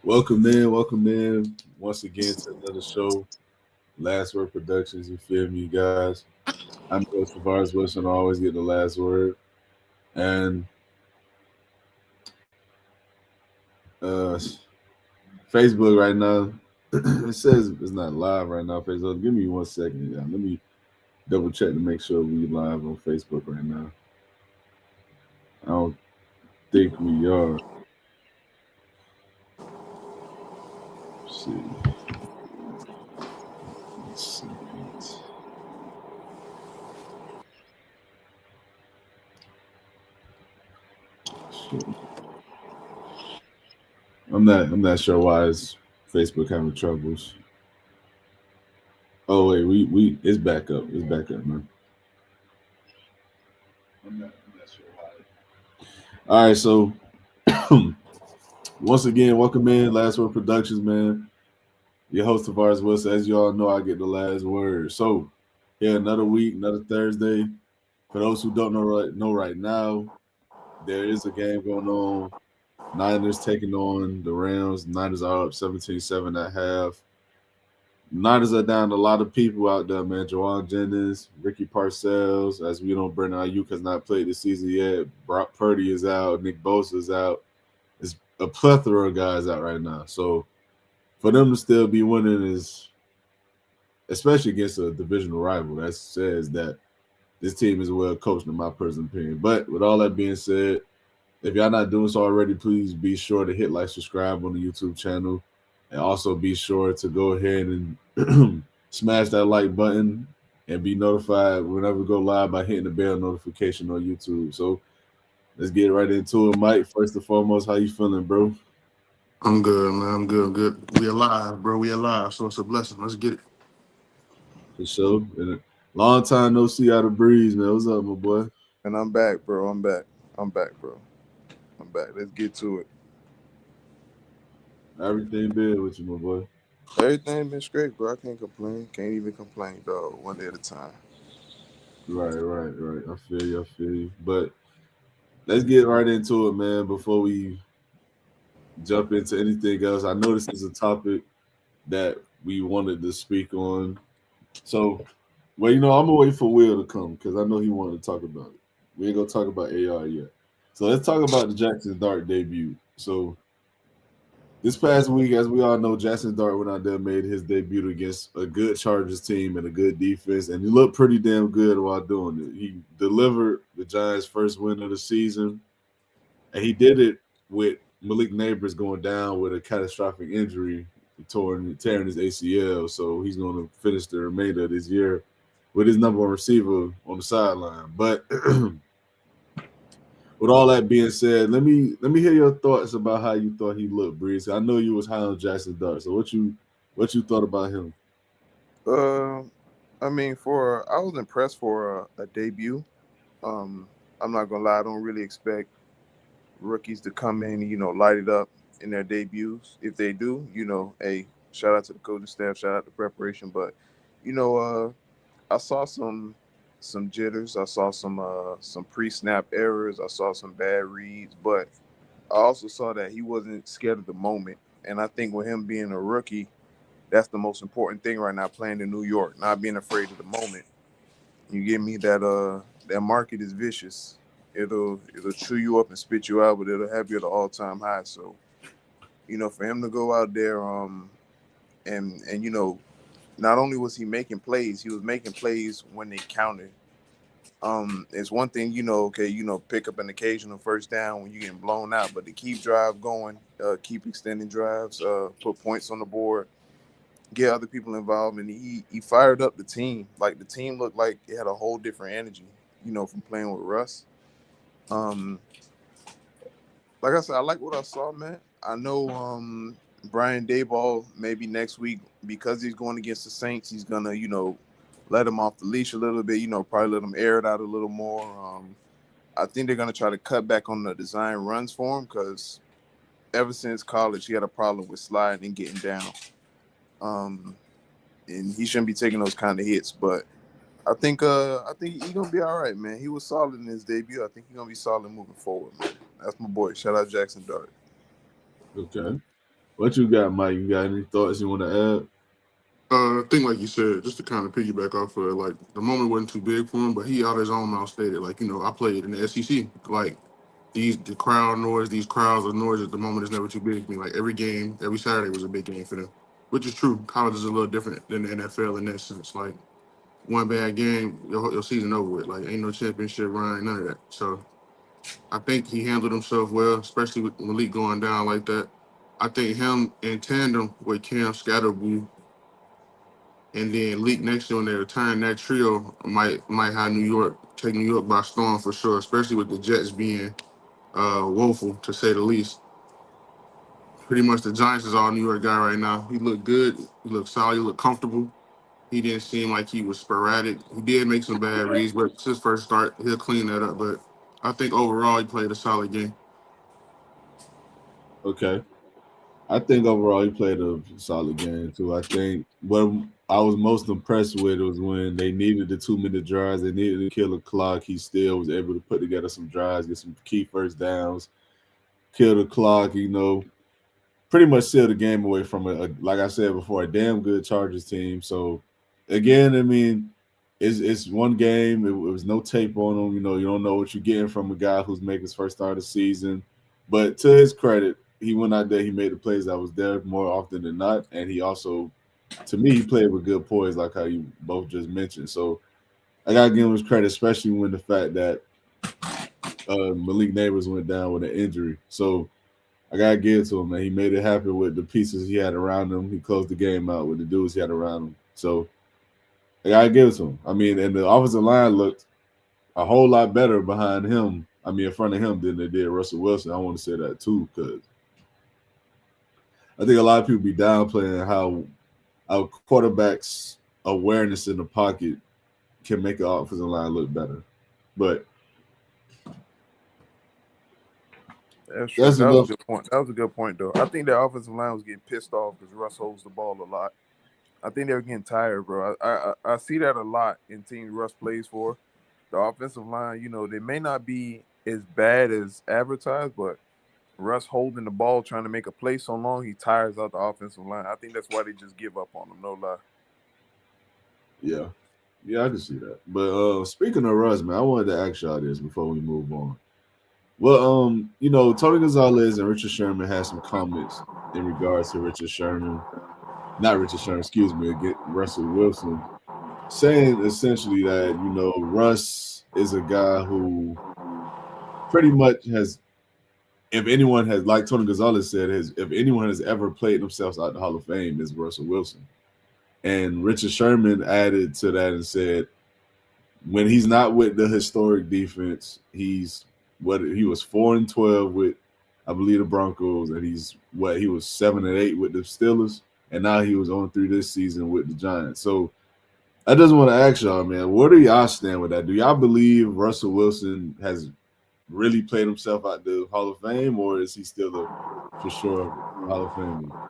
Welcome in once again to another show, Last Word Productions. You feel me, guys? I'm your host Tavares Wilson. I always get the last word. And uh, Facebook right now, it says it's not live right now. Facebook, give me 1 second. Yeah, let me double check to make sure we live on Facebook right now. I don't think we are. Let's see. 1 second. Shit. I'm not sure why is Facebook having troubles. Oh wait, we it's back up. It's back up, man. I'm not sure why. All right, so once again, welcome in Last Word Productions, man. Your host Tavares Wilson. As you all know, I get the last word. So, yeah, another week, another Thursday. For those who don't know right now, there is a game going on. Niners taking on the Rams. Niners are up 17-7 at half. Niners are down a lot of people out there, man. Jawan Jennings, Ricky Parcells, as we know, Brandon Ayuk has not played this season yet. Brock Purdy is out. Nick Bosa is out. It's a plethora of guys out right now. So for them to still be winning is, especially against a divisional rival, that says that this team is well coached, in my personal opinion. But with all that being said, if y'all not doing so already, please be sure to hit like, subscribe on the YouTube channel, and also be sure to go ahead and smash that like button and be notified whenever we go live by hitting the bell notification on YouTube. So let's get right into it, Mike. First and foremost, how you feeling, bro? I'm good, man. I'm good. I'm good. We alive, bro. We alive. So it's a blessing. Let's get it. For sure. And a long time no see out of Breeze, man. What's up, my boy? And I'm back, bro. I'm back. I'm back, bro. I'm back. Let's get to it. Everything been with you, my boy. Everything been straight, bro. I can't complain. Can't even complain, dog. One day at a time. Right. I feel you. I feel you. But let's get right into it, man. Before we jump into anything else, I know this is a topic that we wanted to speak on. So, well, I'm gonna wait for Will to come because I know he wanted to talk about it. We ain't gonna talk about AR yet. So let's talk about the Jackson Dart debut. So this past week, as we all know, Jackson Dart went out there and made his debut against a good Chargers team and a good defense, and he looked pretty damn good while doing it. He delivered the Giants' first win of the season, and he did it with Malik Neighbors going down with a catastrophic injury, tearing his ACL. So he's going to finish the remainder of this year with his number one receiver on the sideline. But with all that being said, let me hear your thoughts about how you thought he looked, Breeze. I know you was high on Jackson Dart. So what you thought about him? Uh, I mean, I was impressed for a debut. Um, I'm not gonna lie. I don't really expect rookies to come in, light it up in their debuts. If they do, hey, shout out to the coaching staff. Shout out to preparation. But, you know, I saw some jitters. I saw some pre-snap errors. I saw some bad reads, but I also saw that he wasn't scared of the moment. And I think with him being a rookie, that's the most important thing right now, playing in New York, not being afraid of the moment. You get me? That market is vicious. It'll chew you up and spit you out, but it'll have you at an all-time high. So, for him to go out there, and not only was he was making plays when they counted. It's one thing, okay, pick up an occasional first down when you're getting blown out, but to keep drive going, keep extending drives, put points on the board, get other people involved, and he fired up the team. Like the team looked like it had a whole different energy, from playing with Russ. Um, like I said, I like what I saw, man. I know Brian Daboll maybe next week because he's going against the Saints, he's gonna let him off the leash a little bit. Probably let him air it out a little more. I think they're gonna try to cut back on the design runs for him because ever since college he had a problem with sliding and getting down. Um, and he shouldn't be taking those kind of hits. But I think he's gonna be all right, man. He was solid in his debut. I think he's gonna be solid moving forward, man. That's my boy. Shout out Jackson Dart. Okay. What you got, Mike? You got any thoughts you want to add? I think, like you said, just to kind of piggyback off of it, like the moment wasn't too big for him, but he out his own mouth stated, like, I played in the SEC. Like, the crowd noise, these crowds of noise at the moment is never too big for me. Like, every game, every Saturday was a big game for them, which is true. College is a little different than the NFL in that sense. Like, one bad game, your season over with. Like, ain't no championship run, none of that. So I think he handled himself well, especially with Malik going down like that. I think him in tandem with Cam Scatterboo and then Leak next year when they return, that trio might have take New York by storm for sure, especially with the Jets being woeful to say the least. Pretty much the Giants is all New York guy right now. He looked good, he looked solid, he looked comfortable. He didn't seem like he was sporadic. He did make some bad reads, but it's his first start. He'll clean that up. But I think overall he played a solid game. Okay. I think overall he played a solid game too. I think what I was most impressed with was when they needed the 2 minute drives, they needed to kill the clock. He still was able to put together some drives, get some key first downs, kill the clock. Pretty much seal the game away from like I said before, a damn good Chargers team. So again, I mean, it's one game. It was no tape on him. You don't know what you're getting from a guy who's making his first start of the season. But to his credit, he went out there. He made the plays that was there more often than not, and he also, to me, he played with good poise, like how you both just mentioned. So I gotta give him his credit, especially when the fact that Malik Neighbors went down with an injury. So I gotta give it to him, man. He made it happen with the pieces he had around him. He closed the game out with the dudes he had around him. So I gotta give it to him. I mean, and the offensive line looked a whole lot better behind him. I mean, in front of him than they did Russell Wilson. I want to say that too, because I think a lot of people be downplaying how our quarterback's awareness in the pocket can make an offensive line look better. But That's true. that's That was a enough. good point. That was a good point, though. I think the offensive line was getting pissed off because Russ holds the ball a lot. I think they were getting tired, bro. I see that a lot in teams Russ plays for. The offensive line, they may not be as bad as advertised, but Russ holding the ball, trying to make a play so long, he tires out the offensive line. I think that's why they just give up on him. No lie. Yeah. Yeah, I can see that. But speaking of Russ, man, I wanted to ask y'all this before we move on. Well, Tony Gonzalez and Richard Sherman had some comments in regards to Richard Sherman, not Richard Sherman, excuse me, again, Russell Wilson, saying essentially that, Russ is a guy who pretty much has, if anyone has, like Tony Gonzalez said, if anyone has ever played themselves out the Hall of Fame, is Russell Wilson. And Richard Sherman added to that and said, when he's not with the historic defense, he was 4-12 with, I believe, the Broncos, and he was 7-8 with the Steelers, and now he was on through this season with the Giants. So I just want to ask y'all, man, where do y'all stand with that? Do y'all believe Russell Wilson has really played himself out the Hall of Fame, or is he still a for sure Hall of Famer?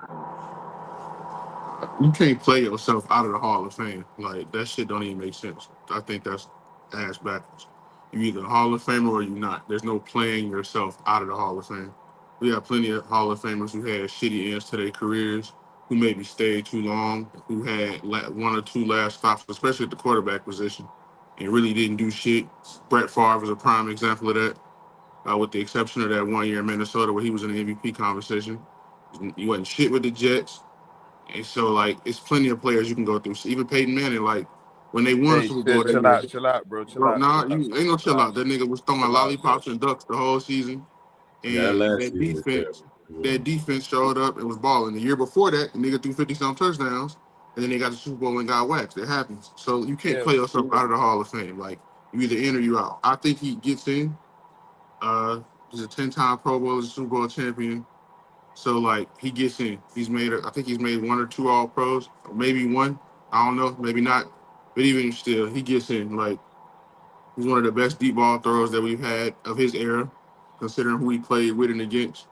You can't play yourself out of the Hall of Fame. Like that shit don't even make sense. I think that's ass backwards. You either a Hall of Famer or you not. There's no playing yourself out of the Hall of Fame. We have plenty of Hall of Famers who had shitty ends to their careers, who maybe stayed too long, who had one or two last stops, especially at the quarterback position, and really didn't do shit. Brett Favre was a prime example of that, with the exception of that 1 year in Minnesota where he was in the MVP conversation. He wasn't shit with the Jets. And so, like, it's plenty of players you can go through. So even Peyton Manning, like, when they won a Hey, Super Bowl that chill year, out, chill out, bro. Chill bro, out, nah, chill out, you ain't no chill chill out, out. That nigga was throwing chill out, bro. lollipops and ducks the whole season. Yeah, that And last that season was defense, terrible. that defense showed up and was balling. The year before that, the nigga threw 50-some touchdowns, and then they got the Super Bowl and got waxed. It happens. So you can't Yeah, play yourself out of the Hall of Fame. Like, you either in or you out. I think he gets in. He's a 10-time Pro Bowl, he's a Super Bowl champion. So like he gets in. I think he's made one or two All Pros, or maybe one. I don't know, maybe not. But even still, he gets in. Like he's one of the best deep ball throwers that we've had of his era, considering who he played with and against.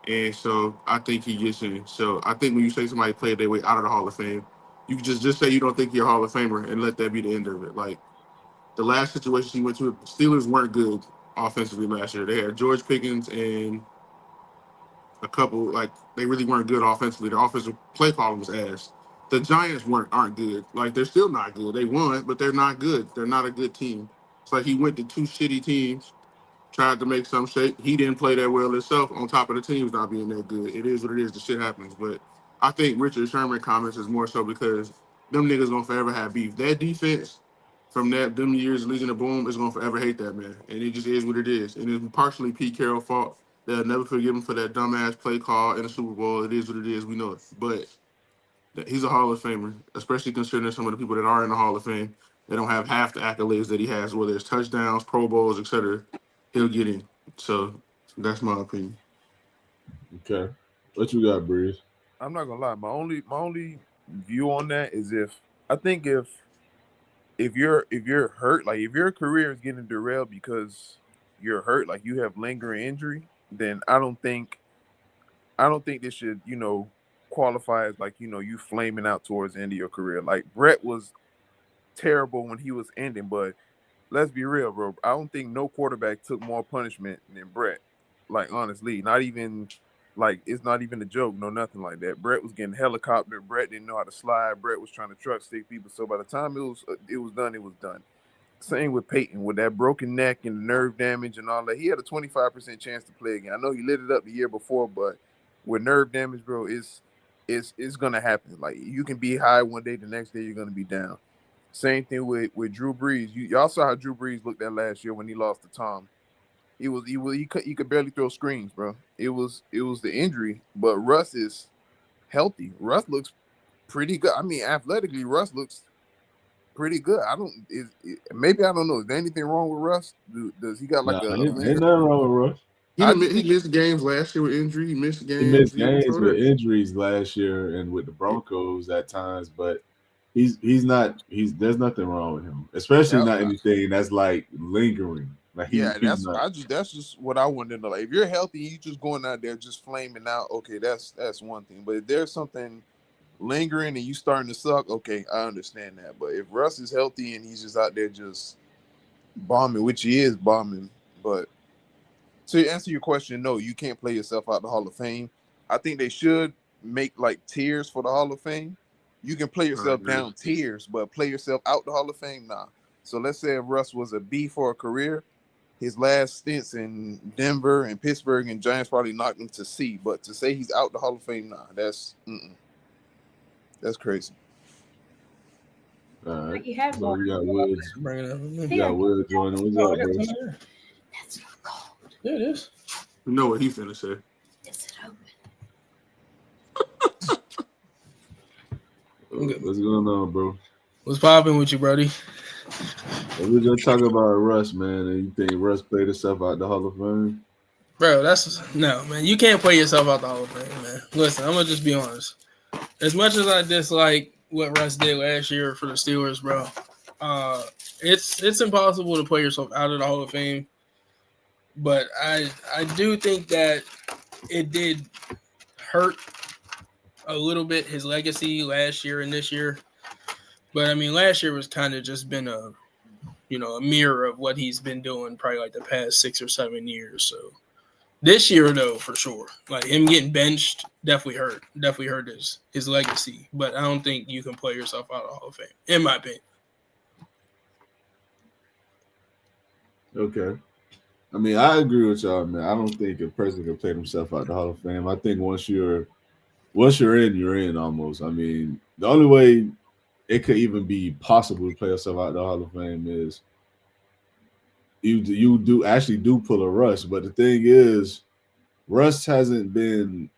And so I think he gets in. So I think when you say somebody played their way out of the Hall of Fame, you can just say you don't think you're a Hall of Famer and let that be the end of it. Like the last situation he went to, the Steelers weren't good offensively last year. They had George Pickens and a couple, like, they really weren't good offensively. Their offensive play calling was ass. The Giants aren't good. Like, they're still not good. They won, but they're not good. They're not a good team. It's like he went to two shitty teams, tried to make some shape. He didn't play that well himself. On top of the teams not being that good, it is what it is. The shit happens. But I think Richard Sherman comments is more so because them niggas gonna forever have beef. That defense from them years Legion of Boom is gonna forever hate that man, and it just is what it is. And it's partially Pete Carroll's fault. They'll never forgive him for that dumbass play call in the Super Bowl. It is what it is. We know it. But he's a Hall of Famer, especially considering some of the people that are in the Hall of Fame. They don't have half the accolades that he has, whether it's touchdowns, Pro Bowls, etc. He'll get in. So that's my opinion. Okay. What you got, Breeze? I'm not gonna lie. My only view on that is if you're hurt, like if your career is getting derailed because you're hurt, like you have lingering injury, then I don't think this should, qualify as like, you flaming out towards the end of your career. Like Brett was terrible when he was ending, but let's be real, bro. I don't think no quarterback took more punishment than Brett. Like honestly, not even like it's not even a joke, no nothing like that. Brett was getting helicoptered. Brett didn't know how to slide. Brett was trying to truck stick people. So by the time it was done, it was done. Same with Peyton with that broken neck and nerve damage and all that. He had a 25% chance to play again. I know he lit it up the year before, but with nerve damage, bro, it's gonna happen. Like you can be high one day, the next day you're gonna be down. Same thing with Drew Brees. Y'all saw how Drew Brees looked that last year when he lost to Tom. He could barely throw screens, bro. It was the injury, but Russ is healthy. Russ looks pretty good. I mean, athletically, Russ looks pretty good. Maybe I don't know. Is there anything wrong with Russ? Does he got like Nah, a ain't mental? nothing wrong with Russ. He missed games last year with injury. He missed He games missed year games before with that. injuries last year and with the Broncos at times, but there's nothing wrong with him, especially Yeah, not anything that's like lingering. Like he's not. that's just what I wanted to know. Like, if you're healthy, you just going out there just flaming out. Okay, that's one thing. But if there's something lingering and you starting to suck, okay, I understand that. But if Russ is healthy and he's just out there just bombing, which he is bombing, but to answer your question, no, you can't play yourself out the Hall of Fame. I think they should make like tiers for the Hall of Fame. You can play I yourself agree. down tiers, but play yourself out the Hall of Fame, nah. So let's say if Russ was a B for a career, his last stints in Denver and Pittsburgh and Giants probably knocked him to C. But to say he's out the Hall of Fame, nah, that's crazy. All right. You have So one. we got Woods. Bring it up. We got Woods joining. What's Oh, I up, got bro? some there. That's not cold. Yeah, it is. You know what he finna say. Is it open? What's going on, bro? What's popping with you, Brody? We're just talking about Russ, man. And you think Russ played himself out the Hall of Fame? Bro, no, man. You can't play yourself out the Hall of Fame, man. Listen, I'm gonna just be honest. As much as I dislike what Russ did last year for the Steelers, bro, it's impossible to play yourself out of the Hall of Fame. But I do think that it did hurt a little bit his legacy last year and this year. But I mean, last year was kind of just been a mirror of what he's been doing probably like the past 6 or 7 years. So this year, though, for sure, like him getting benched definitely hurt his legacy. But I don't think you can play yourself out of the Hall of Fame, in my opinion. Okay. I mean, I agree with y'all, man. I don't think a person can play himself out the Hall of Fame. I think once you're in, you're in almost. I mean, the only way it could even be possible to play yourself out the Hall of Fame is you do pull a Russ. But the thing is, Russ hasn't been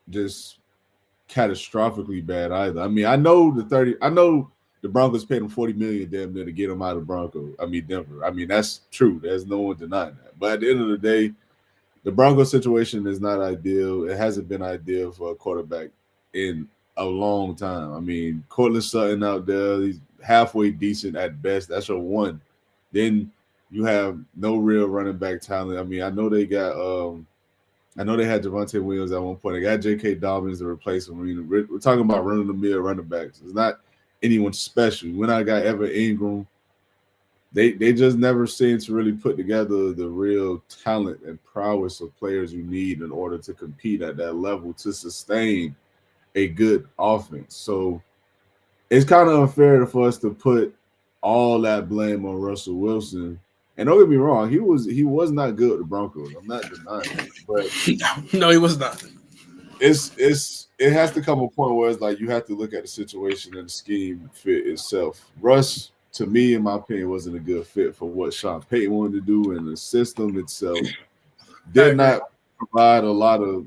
just catastrophically bad either. I mean, I know the Broncos paid him $40 million damn near to get him out of Denver. I mean, that's true. There's no one denying that. But at the end of the day, the Broncos situation is not ideal. It hasn't been ideal for a quarterback in a long time. I mean, Cortland Sutton out there, he's halfway decent at best. That's your one. Then you have no real running back talent. I mean, I know they had Javonte Williams at one point. They got J.K. Dobbins to replace him. I mean, we're talking about running the mill running backs. It's not anyone special. When I got Evan Ingram, they just never seem to really put together the real talent and prowess of players you need in order to compete at that level to sustain a good offense. So it's kind of unfair for us to put all that blame on Russell Wilson. And don't get me wrong, he was not good with the Broncos. I'm not denying that, but No, he was not. it has to come a point where it's like you have to look at the situation and the scheme fit itself. Russ, to me, in my opinion, wasn't a good fit for what Sean Payton wanted to do, and the system itself I did agree. not provide a lot of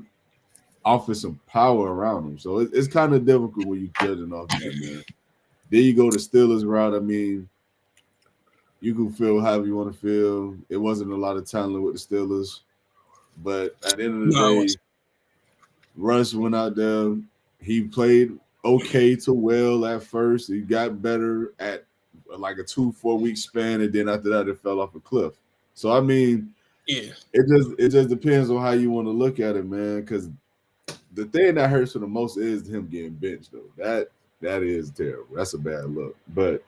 offensive power around him. So it's kind of difficult when you're judging off that, man. Then you go to Steelers route. I mean, you can feel however you want to feel. It wasn't a lot of talent with the Steelers, but at the end of the No, it day, was. Russ went out there. He played okay to well at first. He got better at like a 2-4 week span, and then after that, it fell off a cliff. So I mean, Yeah. it just depends on how you want to look at it, man. Because the thing that hurts for the most is him getting benched, though. That is terrible. That's a bad look. But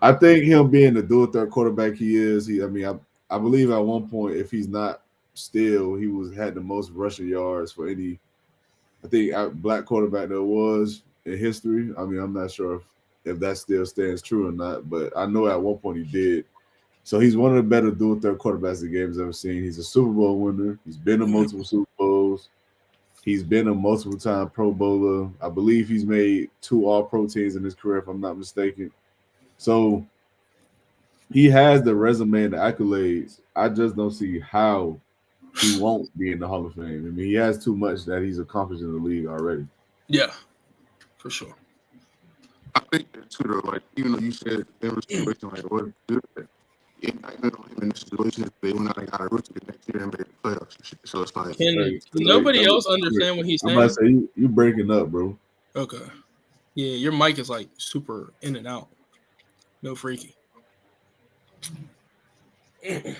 I think him being the dual threat quarterback he is, I believe at one point, if he's not still, had the most rushing yards for any, I think, black quarterback there was in history. I mean, I'm not sure if that still stands true or not, but I know at one point he did. So he's one of the better dual threat quarterbacks the game's ever seen. He's a Super Bowl winner. He's been to multiple Super Bowls. He's been a multiple time Pro Bowler. I believe he's made 2 All-Pro teams in his career, if I'm not mistaken. So he has the resume and the accolades. I just don't see how he won't be in the Hall of Fame. I mean, he has too much that he's accomplished in the league already. Yeah, for sure. I think that too, though. Like, even though you said Denver situation, like, what good, the indictment on him in this situation is they went out and got a rookie the next year and made the playoffs and shit. So it's like, Can nobody else understand what he's I'm about to saying? say you breaking up, bro. Okay. Yeah, your mic is like super in and out. No freaky. Hey,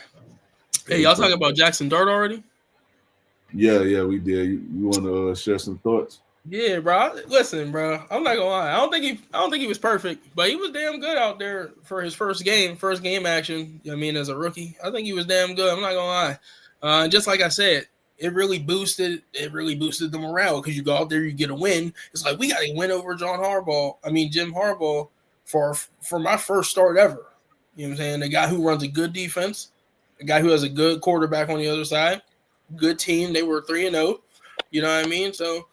y'all talking about Jackson Dart already? Yeah, we did. You want to share some thoughts? Yeah, bro. Listen, bro. I'm not gonna lie. I don't think he was perfect, but he was damn good out there for his first game action. I mean, as a rookie, I think he was damn good. I'm not gonna lie. Just like I said, it really boosted the morale because you go out there, you get a win. It's like we got to win over Jim Harbaugh for my first start ever. You know what I'm saying? The guy who runs a good defense, a guy who has a good quarterback on the other side, good team. They were 3-0. You know what I mean? So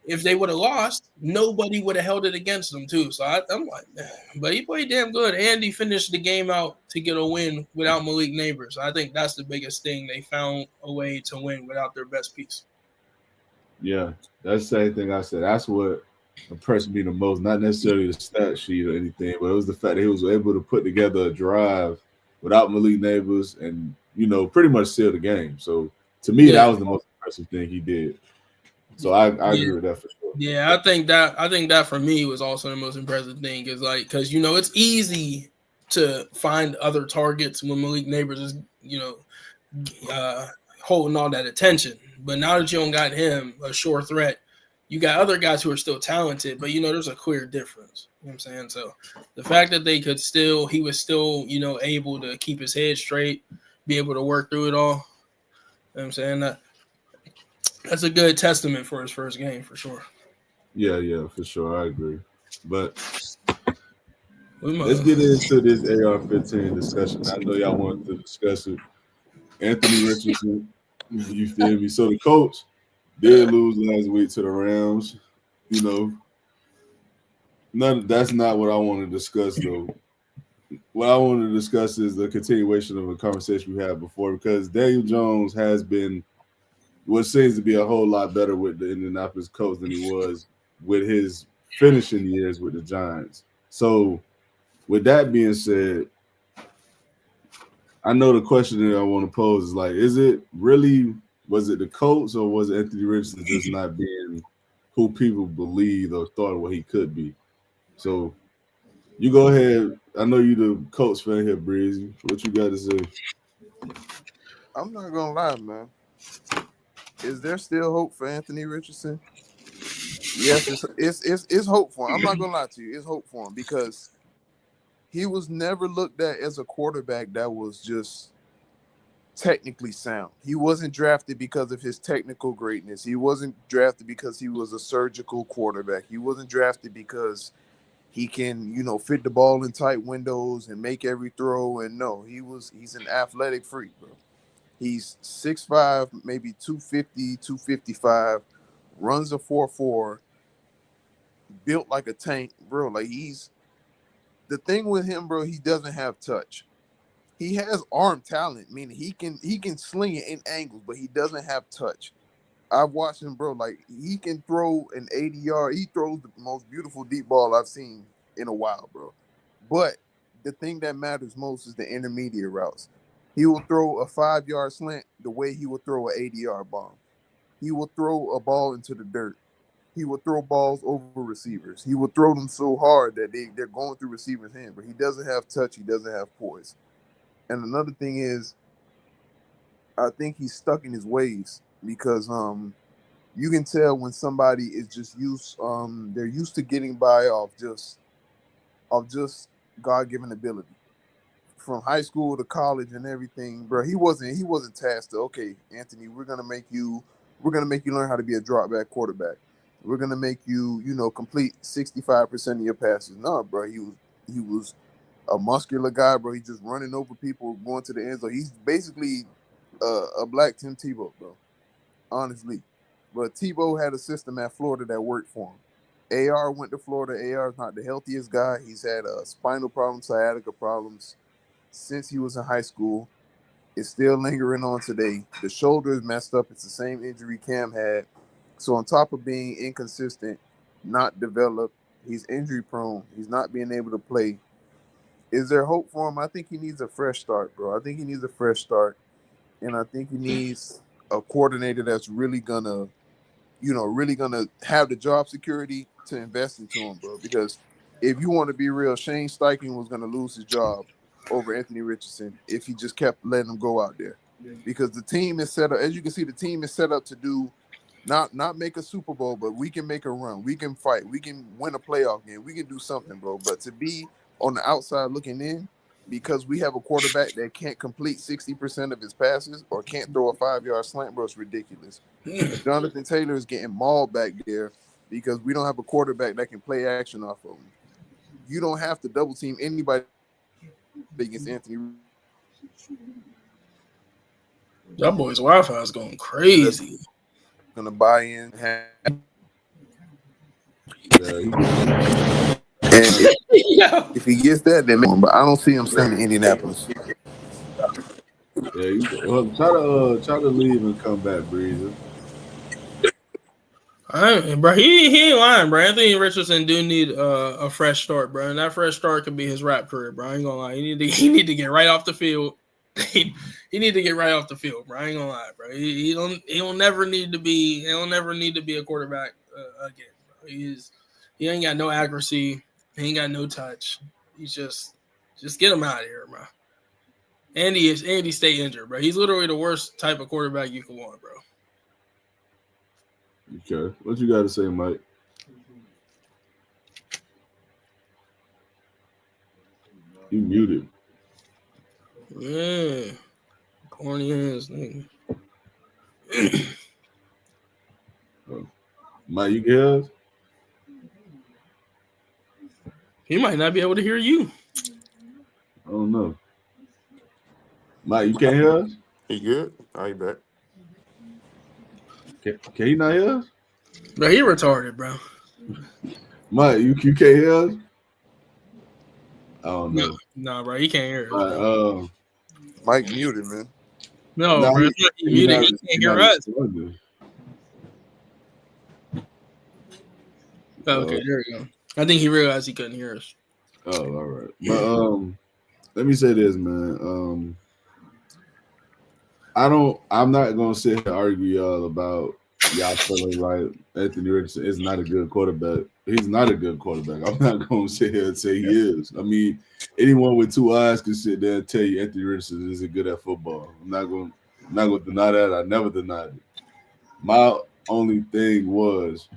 if they would have lost, nobody would have held it against them too. So I'm like, man. But he played damn good. And he finished the game out to get a win without Malik Neighbors. I think that's the biggest thing. They found a way to win without their best piece. Yeah, that's the same thing I said. That's what impressed me the most. Not necessarily the stat sheet or anything, but it was the fact that he was able to put together a drive without Malik Neighbors and, pretty much seal the game. So to me, that was the most impressive thing he did. So I agree with that for sure. Yeah, I think that for me was also the most impressive thing because it's easy to find other targets when Malik Neighbors is holding all that attention. But now that you don't got him, a sure threat, you got other guys who are still talented, but there's a clear difference. You know what I'm saying? So the fact that he was still able to keep his head straight, be able to work through it all. You know what I'm saying? That's a good testament for his first game for sure. Yeah, for sure. I agree. But let's get into this AR-15 discussion. I know y'all wanted to discuss it. Anthony Richardson, you feel me? So the Colts did lose last week to the Rams. That's not what I want to discuss, though. What I want to discuss is the continuation of a conversation we had before, because Daniel Jones has been what seems to be a whole lot better with the Indianapolis Colts than he was with his finishing years with the Giants. So with that being said, I know the question that I want to pose is like, was it the Colts or was Anthony Richardson just not being who people believed or thought what he could be? So you go ahead. I know you the Colts fan here, Breezy. What you got to say? I'm not gonna lie, man. Is there still hope for Anthony Richardson? Yes, it's hope for him. I'm not gonna lie to you. It's hope for him because he was never looked at as a quarterback that was just technically sound. He wasn't drafted because of his technical greatness. He wasn't drafted because he was a surgical quarterback. He wasn't drafted because he can, fit the ball in tight windows and make every throw. And no, he's an athletic freak, bro. He's 6'5", maybe 250, 255, runs a 4.4, built like a tank, bro. Like the thing with him, bro, he doesn't have touch. He has arm talent, meaning he can sling it in angles, but he doesn't have touch. I've watched him, bro. Like he can throw an 80-yard. He throws the most beautiful deep ball I've seen in a while, bro. But the thing that matters most is the intermediate routes. He will throw a 5-yard slant the way he will throw an 80-yard bomb. He will throw a ball into the dirt. He will throw balls over receivers. He will throw them so hard that they're going through receivers' hands. But he doesn't have touch. He doesn't have poise. And another thing is, I think he's stuck in his ways because you can tell when somebody is just they're used to getting by off just God-given ability. From high school to college and everything, bro, he wasn't tasked to, okay, Anthony, we're gonna make you learn how to be a drop back quarterback. We're gonna make you, complete 65% of your passes. No, bro, he was a muscular guy, bro. He's just running over people, going to the end zone. He's basically a black Tim Tebow, bro. Honestly, but Tebow had a system at Florida that worked for him. AR went to Florida. AR is not the healthiest guy. He's had spinal problems, sciatica problems since he was in high school. It's still lingering on today. The shoulder is messed up. It's the same injury Cam had. So on top of being inconsistent, not developed, he's injury prone. He's not being able to play. Is there hope for him? I think he needs a fresh start, bro. I think he needs a fresh start. And I think he needs a coordinator that's really gonna have the job security to invest into him, bro. Because if you want to be real, Shane Steichen was gonna lose his job over Anthony Richardson if he just kept letting him go out there. Because the team is set up, as you can see, the team is set up to do not make a Super Bowl, but we can make a run. We can fight. We can win a playoff game. We can do something, bro. But to be on the outside looking in, because we have a quarterback that can't complete 60% of his passes or can't throw a 5-yard slant, bro, it's ridiculous. Jonathan Taylor is getting mauled back there because we don't have a quarterback that can play action off of him. You don't have to double team anybody against Anthony. That boy's Wi-Fi is going crazy. Gonna buy in. And if he gets that, then but I don't see him staying in Indianapolis. Yeah, try to leave and come back, Breezer. Bro, he ain't lying, bro. Anthony Richardson do need a fresh start, bro, and that fresh start could be his rap career, bro. I ain't gonna lie. He need to get right off the field. He need to get right off the field, bro. I ain't gonna lie, bro. He'll never need to be a quarterback again, bro. He ain't got no accuracy. He ain't got no touch. He's just get him out of here, bro. Andy stay injured, bro. He's literally the worst type of quarterback you can want, bro. Okay. What you got to say, Mike? You muted. Yeah. Corny ass nigga. Mike, you hear us? He might not be able to hear you. I don't know. Mike, you can't hear us? He good? Are you back? Can he not hear us? Bro, he retarded, bro. Mike, you can't hear us? I don't know. No, bro, he can't hear us. Mike muted, man. No, bro, he muted. He can't hear us. Okay, there we go. I think he realized he couldn't hear us. Oh, all right. But let me say this, man. I'm not gonna sit here and argue y'all about y'all feeling like Anthony Richardson is not a good quarterback. He's not a good quarterback. I'm not gonna sit here and say he is. I mean, anyone with two eyes can sit there and tell you Anthony Richardson isn't good at football. I'm not gonna deny that. I never denied it. My only thing was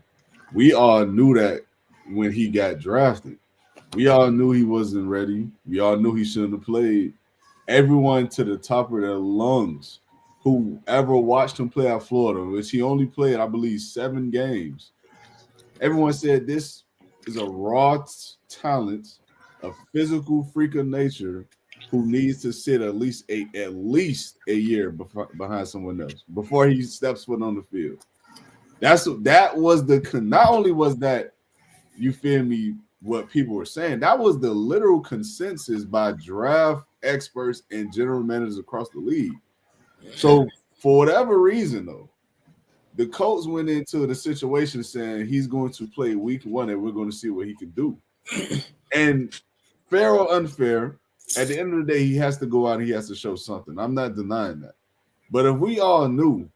we all knew that when he got drafted. We all knew he wasn't ready. We all knew he shouldn't have played. Everyone to the top of their lungs who ever watched him play at Florida, which he only played, I believe, 7 games. Everyone said this is a raw talent, a physical freak of nature who needs to sit at least a year behind someone else before he steps foot on the field. That was not only was that, you feel me, what people were saying, that was the literal consensus by draft experts and general managers across the league. So for whatever reason, though, the Colts went into the situation saying he's going to play week 1 and we're going to see what he can do. And fair or unfair, at the end of the day, he has to go out and he has to show something. I'm not denying that. But if we all knew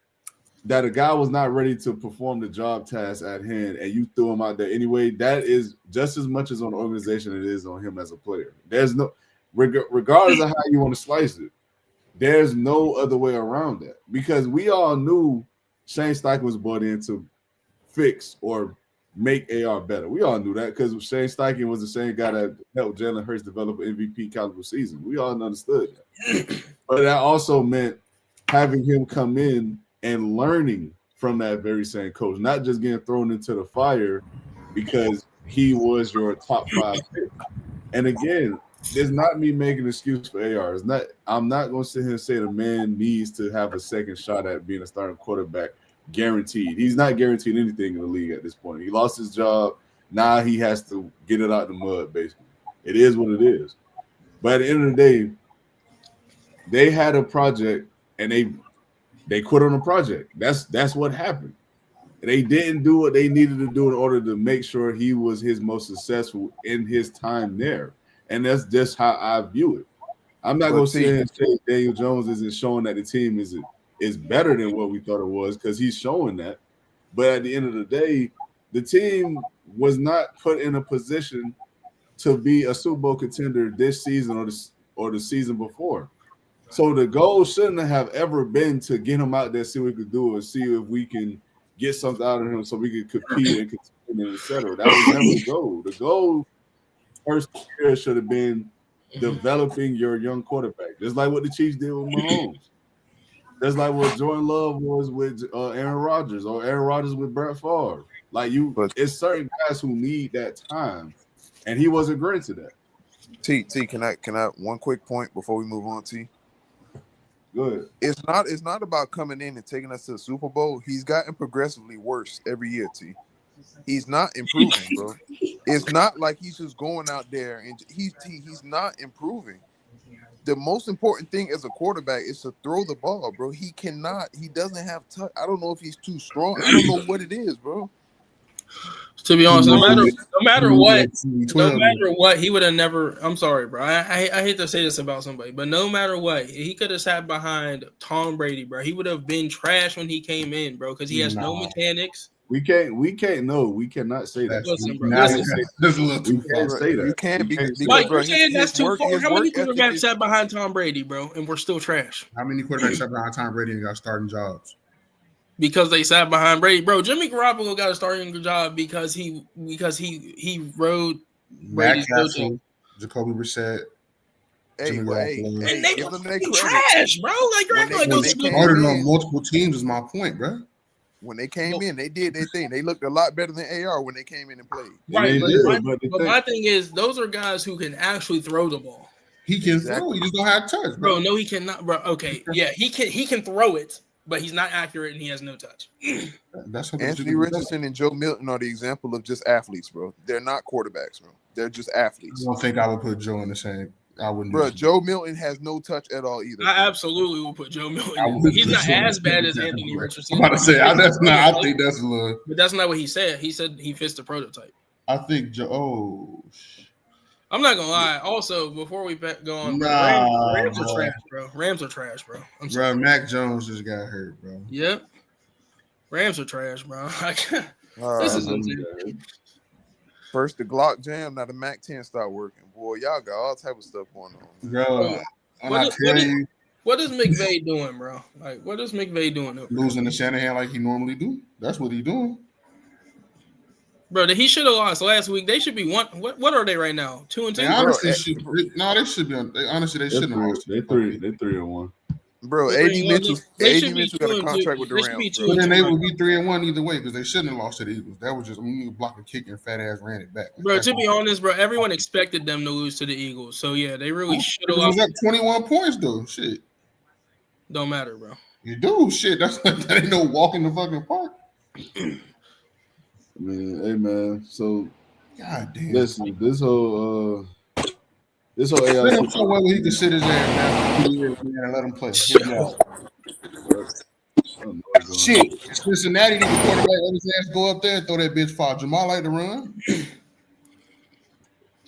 that a guy was not ready to perform the job task at hand and you threw him out there anyway, that is just as much as on the organization it is on him as a player. There's no, regardless of how you want to slice it, there's no other way around that, because we all knew Shane Steichen was brought in to fix or make AR better. We all knew that because Shane Steichen was the same guy that helped Jalen Hurts develop an MVP caliber season. We all understood that. But that also meant having him come in and learning from that very same coach, not just getting thrown into the fire because he was your top 5 pick. And again, there's not me making an excuse for AR. It's not. I'm not going to sit here and say the man needs to have a second shot at being a starting quarterback, guaranteed. He's not guaranteed anything in the league at this point. He lost his job. Now he has to get it out the mud, basically. It is what it is. But at the end of the day, they had a project and they quit on the project. That's what happened. They didn't do what they needed to do in order to make sure he was his most successful in his time there. And that's just how I view it. I'm not going to say Daniel Jones isn't showing that the team is better than what we thought it was, because he's showing that. But at the end of the day, the team was not put in a position to be a Super Bowl contender this season or the season before. So the goal shouldn't have ever been to get him out there, see what we could do, and see if we can get something out of him so we could compete and continue, et cetera. That was never the goal. The goal first year should have been developing your young quarterback, just like what the Chiefs did with Mahomes. That's like what Jordan Love was with Aaron Rodgers, or Aaron Rodgers with Brett Favre. Like it's certain guys who need that time, and he wasn't granted that. T, can I one quick point before we move on, T? Good. It's not about coming in and taking us to the Super Bowl. He's gotten progressively worse every year, T. He's not improving, bro. It's not like he's just going out there and he's not improving. The most important thing as a quarterback is to throw the ball, bro. He doesn't have touch. I don't know if he's too strong. I don't know what it is, bro. To be honest, no matter what, he would have never. I'm sorry, bro. I hate to say this about somebody, but no matter what, he could have sat behind Tom Brady, bro. He would have been trash when he came in, bro, because he has no mechanics. We cannot say that. Listen, bro. We can't say that. You can't because Mike, bro, you're saying that's too far. How many quarterbacks is sat behind Tom Brady, bro, and we're still trash? How many quarterbacks sat behind Tom Brady and got starting jobs? Because they sat behind Brady, bro. Jimmy Garoppolo got a starting job because he rode Brady's Castle, Jacoby Brissett. Hey, and they trash, bro. Like Greg, started on multiple teams is my point, bro. When they came in, they did their thing. They looked a lot better than AR when they came in and played. Right, but my thing is, those are guys who can actually throw the ball. He can throw. He just don't have touch, bro. No, he cannot, bro. Okay, yeah, he can throw it, but he's not accurate and he has no touch. That's what Anthony Richardson and Joe Milton are the example of just athletes, bro. They're not quarterbacks, bro. They're just athletes. I don't think I would put Joe in the same. I wouldn't. Bro, Joe Milton has no touch at all either. I absolutely will put Joe Milton. He's not as bad as Anthony Richardson. I'm about to say I think that's a little. But that's not what he said. He said he fits the prototype. I think Joe. I'm not gonna lie. Also, before we go on, Rams are trash, bro. Rams are trash, bro. I'm sorry. Bro, Mac Jones just got hurt, bro. Yep. Rams are trash, bro. This is insane. First the Glock jam, now the Mac 10 start working. Boy, y'all got all type of stuff going on. Bro, what is McVay doing, bro? Like, what is McVay doing? Losing to Shanahan like he normally do. That's what he doing. Bro, he should have lost last week. They should be one. What are they right now? 2-2. They honestly should. No, they should be. Honestly, they shouldn't have lost. They 3-1. Bro, They're AD 3-1. Mitchell They should be Mitchell got a 2-2. contract with the They should Rams, be bro. But then 2-2 they right would now. be 3-1 either way because they shouldn't have lost to the Eagles. That was just block a kick and fat ass ran it back. Like, Bro, to be honest, bro, everyone expected them to lose to the Eagles. So yeah, they really should have it was lost. up 21 points though. Shit, Don't matter, bro. you do shit. That ain't no walk in the fucking park. I mean, hey man. So, God damn. listen, this whole Let AI. him show whether he can sit his ass down for 2 years and let him play. Shit, Cincinnati need the quarterback. Let his ass go up there and throw that bitch foul. Jamal like to run.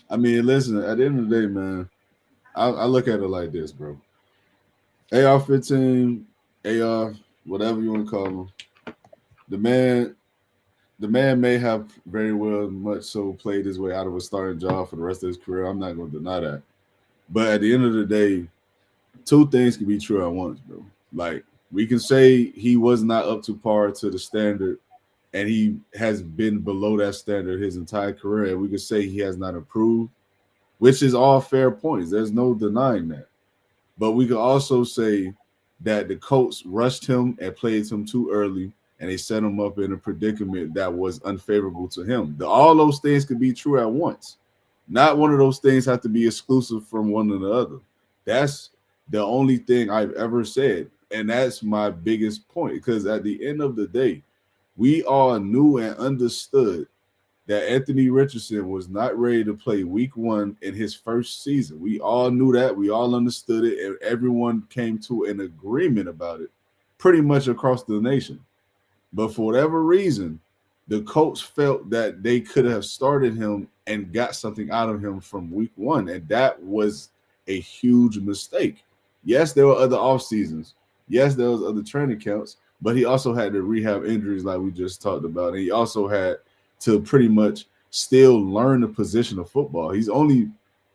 I mean, listen. At the end of the day, man, I look at it like this, bro. AR-15, AR, whatever you want to call him, the man may have very well much so played his way out of a starting job for the rest of his career. I'm not going to deny that. But at the end of the day, two things can be true at once, bro. Like, we can say he was not up to par to the standard, and he has been below that standard his entire career. And we could say he has not improved, which is all fair points. There's no denying that. But we could also say that the Colts rushed him and played him too early, and they set him up in a predicament that was unfavorable to him. All those things could be true at once. Not one of those things have to be exclusive from one another. That's the only thing I've ever said. And that's my biggest point, because at the end of the day, we all knew and understood that Anthony Richardson was not ready to play week 1 in his first season. We all knew that. We all understood it, and everyone came to an agreement about it pretty much across the nation. But for whatever reason, the Colts felt that they could have started him and got something out of him from week 1, and that was a huge mistake. Yes, there were other off seasons. Yes, there was other training camps, but he also had to rehab injuries like we just talked about. And he also had to pretty much still learn the position of football. He only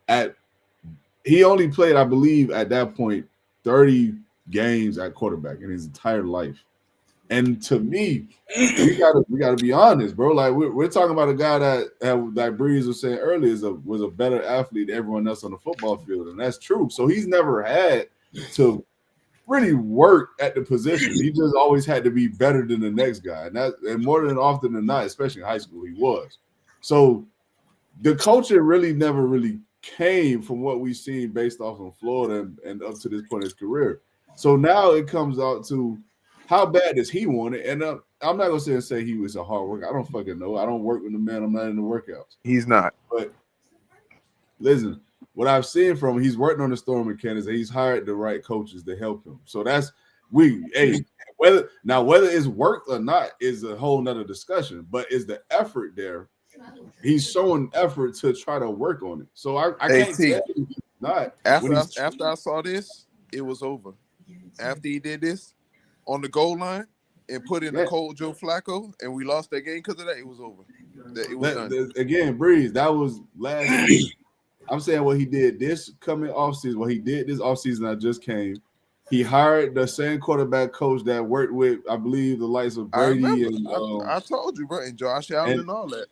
played, I believe, at that point, 30 games at quarterback in his entire life. And to me, we gotta be honest, bro. Like we're talking about a guy that like Breeze was saying earlier was a better athlete than everyone else on the football field, and that's true. So he's never had to really work at the position. He just always had to be better than the next guy, and more than often than not, especially in high school, he was. So the culture really never really came from what we've seen based off of Florida and up to this point in his career. So now it comes out to how bad does he want it? And I'm not gonna say he was a hard worker. I don't fucking know. I don't work with the man. I'm not in the workouts. He's not. But listen, what I've seen from him, he's working on the storm mechanics, and he's hired the right coaches to help him. So that's whether it's worked or not is a whole nother discussion. But is the effort there? He's showing effort to try to work on it. So I can't tell you he's not. After I saw this, it was over. After he did this on the goal line and put in a cold Joe Flacco, and we lost that game because of that, it was over. It was done. Again, Breeze, that was last season. I'm saying what he did this coming offseason, what he did this offseason I just came. He hired the same quarterback coach that worked with, I believe, the likes of Brady and I told you, bro, and Josh Allen and all that.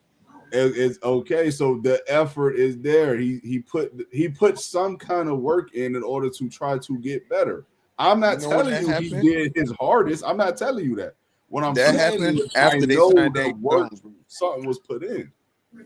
It's okay. So the effort is there. He put some kind of work in order to try to get better. I'm not telling you he did his hardest. I'm not telling you that. What I'm saying is after they signed Dave Jones, something was put in.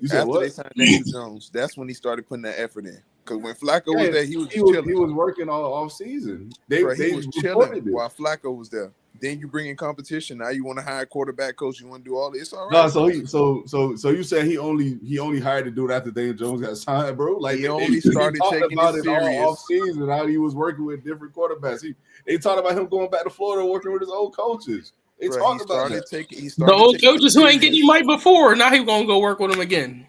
You said after what? they signed Dave Jones, that's when he started putting that effort in. Because when Flacco was there, he was working all off season. He was chilling while Flacco was there. Then you bring in competition. Now you want to hire a quarterback coach. You want to do all this. All right. No, so you said he only hired to do it after Dave Jones got signed, bro. Like he only started taking it serious all off season. How he was working with different quarterbacks. They talked about him going back to Florida working with his old coaches. They talked about that. The old coaches who ain't getting him right before. Now he's gonna go work with him again.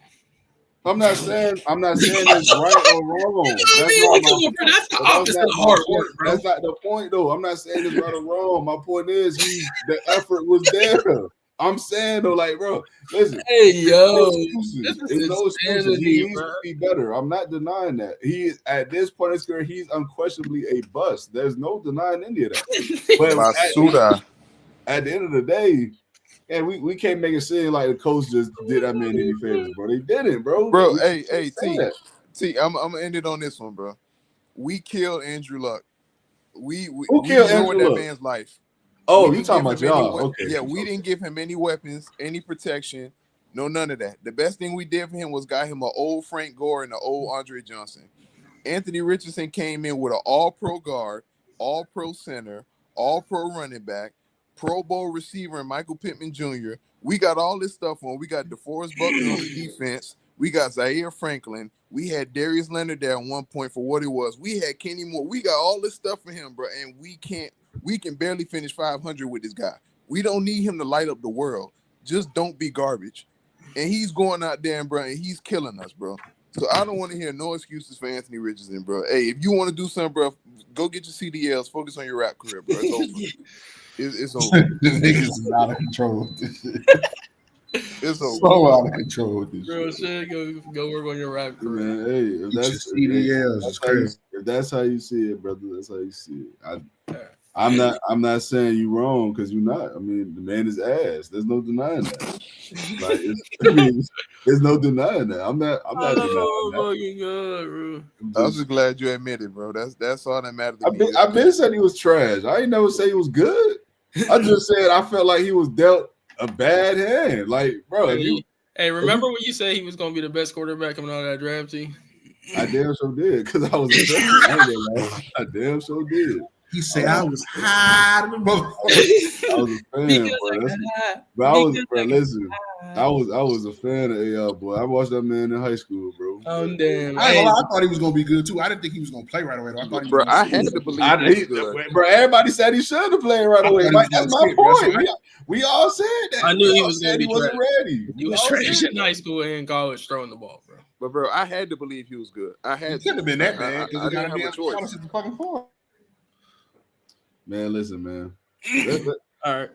I'm not saying it's right or wrong. That's the opposite of hard work, bro. That's not the point, though. I'm not saying it's right or wrong. My point is, the effort was there. I'm saying though, like, bro, listen. Hey, yo, it's no excuses. He needs to be better. I'm not denying that. He is at this point in his career, he's unquestionably a bust. There's no denying any of that. But at the end of the day, And we can't make it seem like the coach just did that man any favors, bro. They didn't, bro. Bro, We hey, can't say that. I'm gonna end it on this one, bro. We killed Andrew Luck. We Who killed destroyed Andrew that Luck? man's life. Oh, We you didn't talking give about him any y'all? Okay. Yeah, we didn't give him any weapons, any protection, none of that. The best thing we did for him was got him an old Frank Gore and an old Andre Johnson. Anthony Richardson came in with an all-pro guard, all-pro center, all-pro running back, Pro Bowl receiver, and Michael Pittman Jr. We got all this stuff on. We got DeForest Buckner on the defense. We got Zaire Franklin. We had Darius Leonard there at one point for what it was. We had Kenny Moore. We got all this stuff for him, bro, and we can barely finish 500 with this guy. We don't need him to light up the world. Just don't be garbage. And he's going out there, bro, and he's killing us, bro. So I don't want to hear no excuses for Anthony Richardson, bro. Hey, if you want to do something, bro, go get your CDLs. Focus on your rap career, bro. It's over. It's over. The niggas is out of control with this shit. It's over. So out of control with this Real shit. shit. Go work on your rap career. Man, hey, if Get that's, your CDLs, it's crazy. if that's how you see it, brother, that's how you see it. I'm not saying you wrong because you're not. I mean, the man is ass. There's no denying that. Like, there's no denying that. I'm not denying that. Fucking God, bro. I'm just glad you admit it, bro. That's all that matters to me. I've been saying he was trash. I ain't never say he was good. I just said I felt like he was dealt a bad hand. Like, bro, Hey, remember when you said he was gonna be the best quarterback coming out of that draft team? I damn sure did because I was a fan. I damn sure did. He said I was high to the I was a fan, bro. Listen, I was a fan of AR, boy. I watched that man in high school, bro. Damn. I thought he was gonna be good too. I didn't think he was gonna play right away though. I thought he was I had to believe he was good. Bro, everybody said he should have played right away. Like, that's my point. We all said that. I knew he was gonna be wasn't ready. He was trash in high school and college throwing the ball, bro. But bro, I had to believe he was good. I had He couldn't have been that bad because I he got didn't have a choice. scholarship to fucking for. Man, listen, man. All right.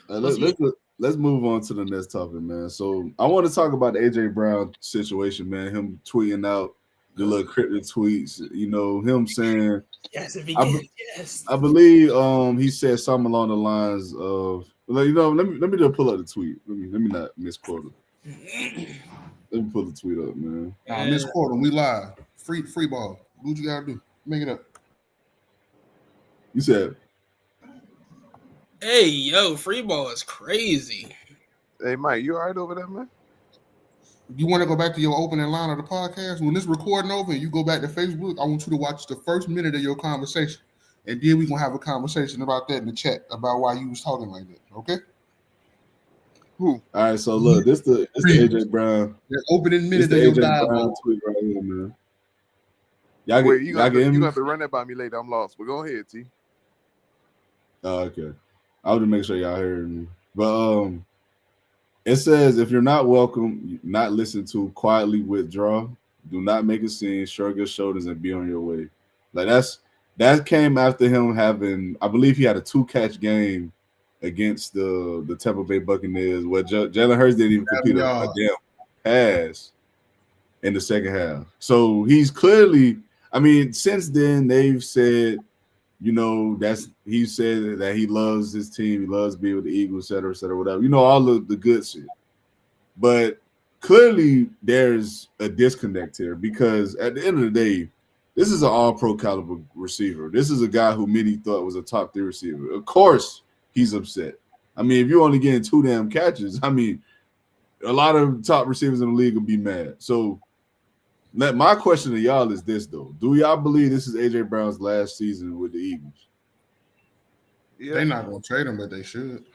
Let's move on to the next topic, man. So I want to talk about the AJ Brown situation, man. Him tweeting out the little cryptic tweets, you know, him saying, yes, if he can, yes. I believe he said something along the lines of, let me just pull up the tweet. Let me not misquote it. Let me pull the tweet up, man. Nah, misquote him. We live. Free ball. What you gotta do? Make it up. You said, hey, yo, free ball is crazy. Hey, Mike, you all right over there, man? You want to go back to your opening line of the podcast? When this recording over and you go back to Facebook, I want you to watch the first minute of your conversation. And then we're going to have a conversation about that in the chat about why you was talking like that, okay? Who? all right, so look, this the AJ Brown. The opening This minute the of your AJ Brown dialogue. tweet right here, man. Wait, you get him? have to run that by me later. I'm lost. But go ahead, T. Oh, okay. I would make sure y'all heard me. But it says, if you're not welcome, not listened to, quietly withdraw. Do not make a scene, shrug your shoulders, and be on your way. Like that came after him having, I believe he had a 2-catch game against the Tampa Bay Buccaneers where Jalen Hurts didn't even complete a damn pass in the second half. So he's clearly, I mean, since then they've said, you know, he said that he loves his team, he loves being with the Eagles, et cetera, whatever. You know, all of the good shit. But clearly there's a disconnect here because at the end of the day, this is an all-pro caliber receiver. This is a guy who many thought was a top 3 receiver. Of course he's upset. I mean, if you're only getting 2 damn catches, I mean, a lot of top receivers in the league will be mad. So my question to y'all is this, though. Do y'all believe this is AJ Brown's last season with the Eagles? Yeah. They're not going to trade him, but they should.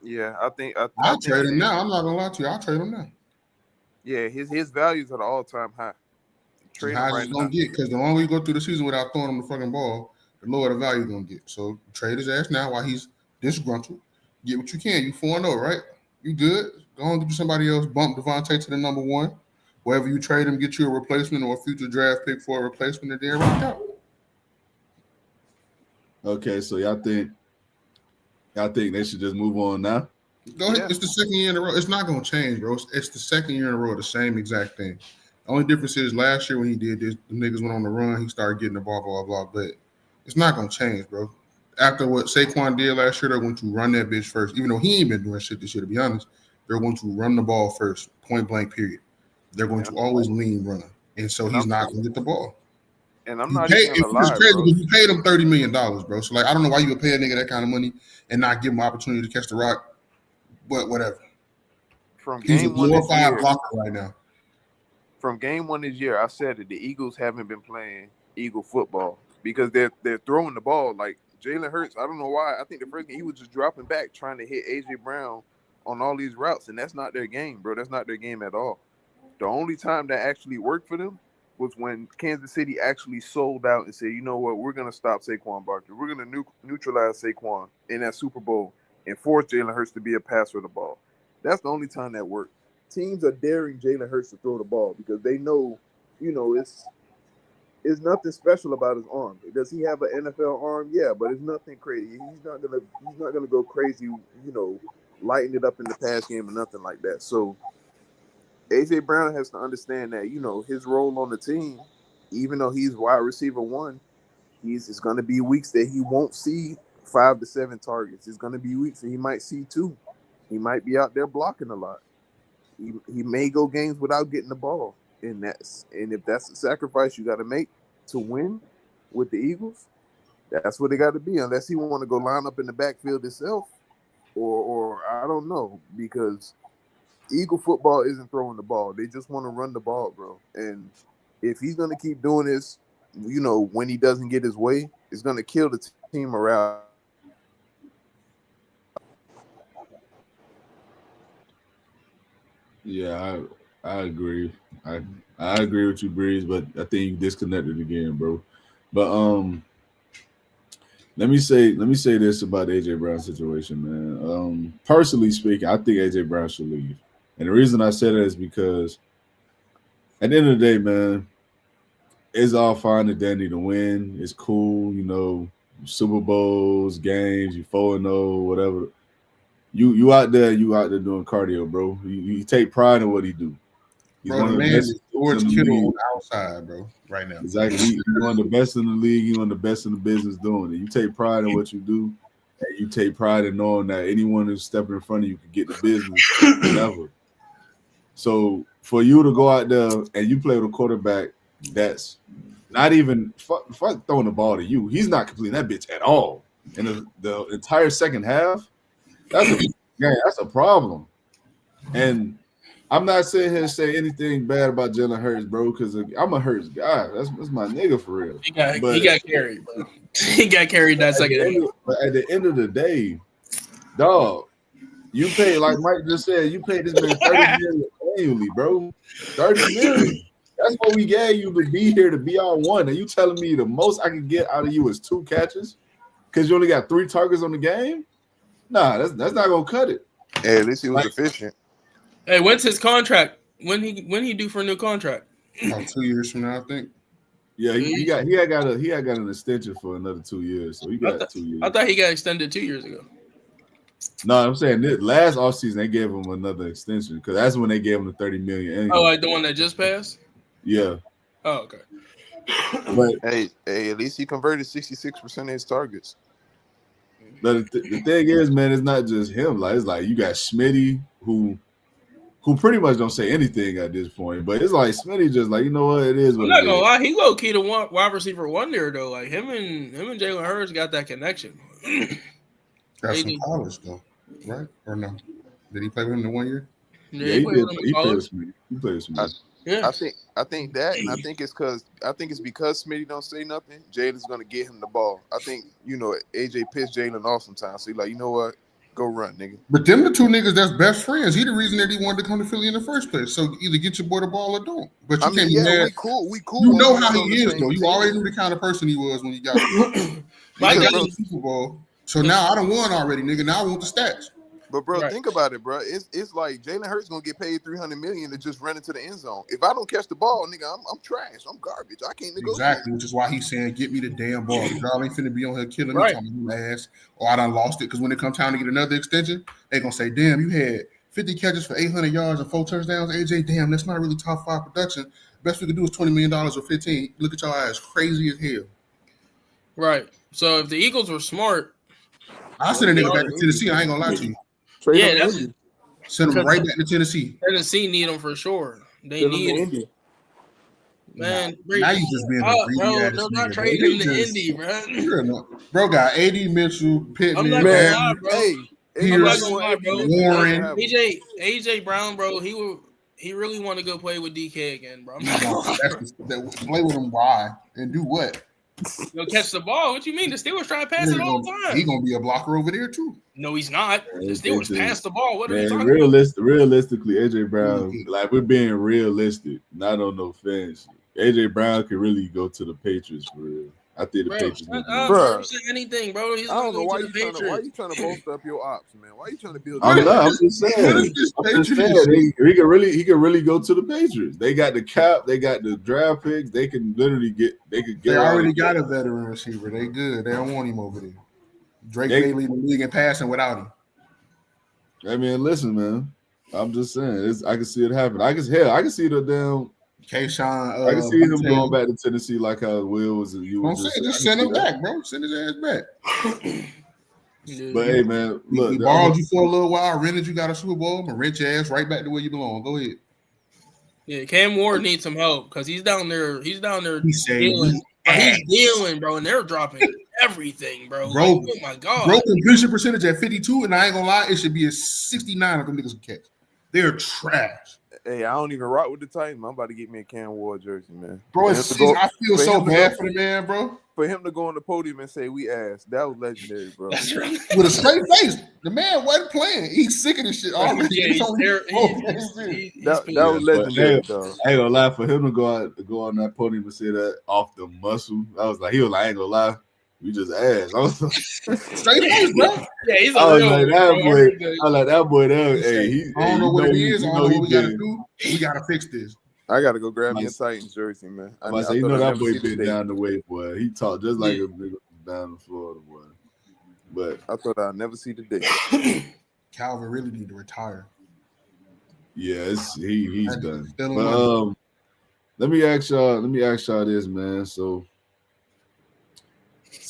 Yeah, I think I'll trade him now. I'm not going to lie to you. I'll trade him now. Yeah, his values are the all-time high. Trade him right now. Because the longer you go through the season without throwing him the fucking ball, the lower the value you're going to get. So trade his ass now while he's disgruntled. Get what you can. You 4-0, right? You good. Go on and get you somebody else. Bump Devontae to the number 1. Wherever you trade him, get you a replacement or a future draft pick for a replacement, and then rock out. Okay, so y'all think they should just move on now? Go ahead. Yeah. It's the second year in a row. It's not going to change, bro. It's the second year in a row, the same exact thing. The only difference is last year when he did this, the niggas went on the run. He started getting the ball, blah, blah, blah. But it's not going to change, bro. after what Saquon did last year, they're going to run that bitch first. Even though he ain't been doing shit this year, to be honest, they're going to run the ball first, point blank, period. They're going to always lean run. And so he's not going to get the ball. And I'm not even gonna lie, it's crazy bro. because you paid him $30 million, bro. So like, I don't know why you would pay a nigga that kind of money and not give him an opportunity to catch the rock. But whatever. From He's a game one this glorified year, blocker right now. from game one this year, I said that the Eagles haven't been playing Eagle football because they're throwing the ball. Like Jalen Hurts, I don't know why. I think the first game he was just dropping back trying to hit AJ Brown on all these routes, and that's not their game, bro. That's not their game at all. The only time that actually worked for them was when Kansas City actually sold out and said, you know what, we're going to stop Saquon Barkley. We're going to neutralize Saquon in that Super Bowl and force Jalen Hurts to be a passer of the ball. That's the only time that worked. Teams are daring Jalen Hurts to throw the ball because they know, it's nothing special about his arm. Does he have an NFL arm? Yeah, but it's nothing crazy. He's not gonna go crazy, lighting it up in the pass game or nothing like that. So AJ Brown has to understand that, his role on the team, even though he's wide receiver one, it's going to be weeks that he won't see 5 to 7 targets. It's going to be weeks that he might see 2. He might be out there blocking a lot. He may go games without getting the ball. And if that's the sacrifice you got to make to win with the Eagles, that's what it got to be, unless he want to go line up in the backfield himself or I don't know, because Eagle football isn't throwing the ball. They just want to run the ball, bro. And if he's going to keep doing this, when he doesn't get his way, it's going to kill the team morale. Yeah, I agree. I agree with you, Breeze, but I think you disconnected again, bro. But let me say this about the AJ Brown situation, man. Personally speaking, I think AJ Brown should leave. And the reason I say that is because at the end of the day, man, it's all fine and dandy to win. It's cool, Super Bowls, games, you 4-0, whatever. You out there doing cardio, bro. You take pride in what he do. He's bro, one of the best is George Kittle on the outside, bro, right now. Exactly. He's one of the best in the league. He's one of the best in the business doing it. You take pride in what you do, and you take pride in knowing that anyone who's stepping in front of you can get the business whatever. So for you to go out there and you play with a quarterback that's not even fuck throwing the ball to you, he's not completing that bitch at all. In the entire second half, that's a problem. And I'm not sitting here to say anything bad about Jalen Hurts, bro, because I'm a Hurts guy. That's my nigga for real. He got carried, bro. He got carried that second half. But at the end of the day, dog, you pay, like Mike just said, you paid this man $30 million annually, bro. $30 million. That's what we gave you to be here, to be our one. And you telling me the most I can get out of you is 2 catches because you only got 3 targets on the game? Nah, that's not gonna cut it. Hey, at least he was efficient. Hey, when's his contract? When he due for a new contract? About 2 years from now, I think. Yeah, he got an extension for another 2 years. So he got 2 years. I thought he got extended 2 years ago. No, I'm saying this last offseason they gave him another extension because that's when they gave him the $30 million. Oh, like the one that just passed? Yeah. Oh, okay. But hey, at least he converted 66% of his targets. But the thing is, man, it's not just him. Like it's like you got Smitty who pretty much don't say anything at this point. But it's like Smitty just like, you know what, it is what I'm not it gonna is. lie, he low key the wide receiver one there though. Like him and Jalen Hurts got that connection. That's from college though, right? Or no? Did he play with him the 1 year? Yeah, he played with Smitty. He played with Smitty. Yeah, I think that, and I think it's because Smitty don't say nothing. Jalen's gonna get him the ball. I think AJ pissed Jalen off sometimes. So he's like, you know what, go run, nigga. But them the 2 niggas that's best friends. He the reason that he wanted to come to Philly in the first place. So either get your boy the ball or don't. But you can't be mad. We cool. You know how he is though. You already knew the kind of person he was when you got him. Got the Super Bowl. So now I done won already, nigga. Now I want the stats. But bro, think about it, bro. It's like Jalen Hurts gonna get paid $300 million to just run into the end zone. If I don't catch the ball, nigga, I'm trash. I'm garbage. I can't negotiate. Exactly, which is why he's saying, "Get me the damn ball." Y'all ain't finna be on here killing me, talking my ass, or I done lost it. Because when it comes time to get another extension, they gonna say, "Damn, you had 50 catches for 800 yards and 4 touchdowns, AJ. Damn, that's not really top 5 production. Best we could do is $20 million or 15. Look at y'all ass, crazy as hell." Right. So if the Eagles were smart, I send a nigga back to Tennessee. I ain't gonna lie to you. Trade Yeah, him to that's- Indy. Send him right back to Tennessee. Tennessee need them for sure. They Send him to need him. Indy. Man, Now you just being a greedy bro, ass they're nigga, not bro. trading You him to just- Indy, bro. You're not- Bro got AD Mitchell, Pittman, I'm not gonna Man, lie, Adams, bro. hey, I'm not Pierce, gonna lie, bro. Warren. AJ Brown, bro, he really want to go play with DK again, bro. I'm not gonna lie, bro. Play with him. Why and do what? Go catch the ball. What you mean? The Steelers try to pass it all the He time. gonna be a blocker over there too. No, he's not. The Steelers pass the ball. What are you Man, talking about? realistically, AJ Brown, like we're being realistic, not on no fancy. AJ Brown could really go to the Patriots for real. I think the Bro, Patriots. shut would up, be- bro. Bruh. I'm saying anything, bro. He's I don't know going why to you the trying to Patriots. bolster up your ops, man. Why you trying to build? I'm not. I'm just What saying. is this I'm just Patriots? saying he can really go to the Patriots. They got the cap. They got the draft picks. They can literally get. They could get. They already out got a veteran receiver. They good. They don't want him over there. Drake They- may lead the league in passing without him. I mean, listen, man. I'm just saying. I can see it happen. I can see the damn. Kayshawn, I can see him Boutte. going back to Tennessee like how Will was. You Don't was say it, just just send him back, bro. Send his ass back. But hey, man, look. We borrowed you for a little while, rented you, got a Super Bowl, and rent your ass right back to where you belong. Go ahead. Yeah, Cam Ward needs some help because he's down there. He's down there He said dealing. he's He's dealing, bro, and they're dropping everything, bro. Bro, Like, oh my god, Bro, completion percentage at 52, and I ain't gonna lie, it should be a 69 of them niggas can catch. They're trash. Hey, I don't even rock with the Titans. I'm about to get me a Cam Ward jersey, man. Bro, For him to go- I feel for so him to bad go- for the man, bro. For him to go on the podium and say we asked, that was legendary, bro. that's right. With a straight face. The man wasn't playing. He's sick of this shit already. Yeah, It's he's only- he's That pissed. was legendary, But, dog. I ain't gonna lie, for him to go on that podium and say that off the muscle, I was like, I ain't gonna lie, we just asked. I was like, Straight face, bro. Yeah, he's a I was real like, one, that bro. boy, I was like, that boy there, He hey, said, I don't know what it is. I don't know what we gotta been, do. We gotta fix this. I gotta go grab me a Nice. Titans jersey, man. I say, you thought know I'd that never boy see the been day. down the way, boy. He talked just like a nigga down in Florida, boy. But I thought I'd never see the day. Calvin really need to retire. yeah, he's done. Still in But London. let me ask y'all this, man. So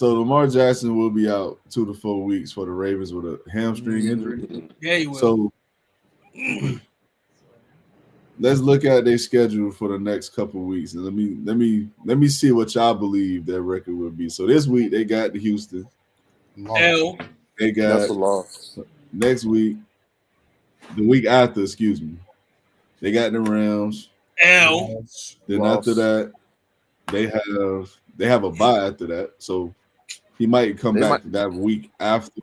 Lamar Jackson will be out 2 to 4 weeks for the Ravens with a hamstring injury. Yeah, he will. So let's look at their schedule for the next couple of weeks, and let me see what y'all believe their record will be. So this week they got the Houston. L. They That's got a loss. next week, the week after, excuse me. They got the Rams. L. Then Loss. after that, they have a bye after that. So he might come They back might- that week after.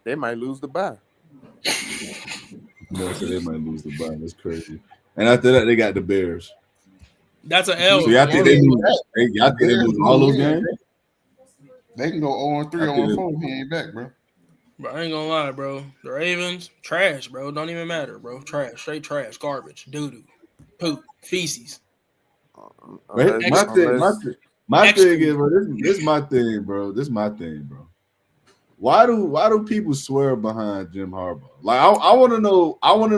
They might lose the bye. No, so they might lose the bye. That's crazy. And after that, they got the Bears. That's an L. So y'all think they lose all those games? They can go 0-3, 0-4. He ain't back, bro. Bro, I ain't gonna lie, bro. The Ravens, trash, bro. Don't even matter, bro. Trash, straight trash, garbage, doo-doo, poop, feces. Right? My thing is, bro, this is my thing, bro. This is my thing, bro. Why do people swear behind Jim Harbaugh? Like I want to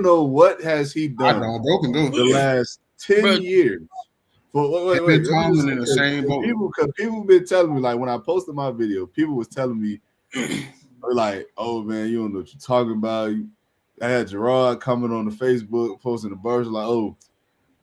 know what has he I done know, bro can go. the last 10 Bro. years. Wait. Him and Tomlin in the same boat. People been telling me, like when I posted my video, people was telling me like, oh man, you don't know what you're talking about. I had Gerard coming on the Facebook posting the birds like, oh,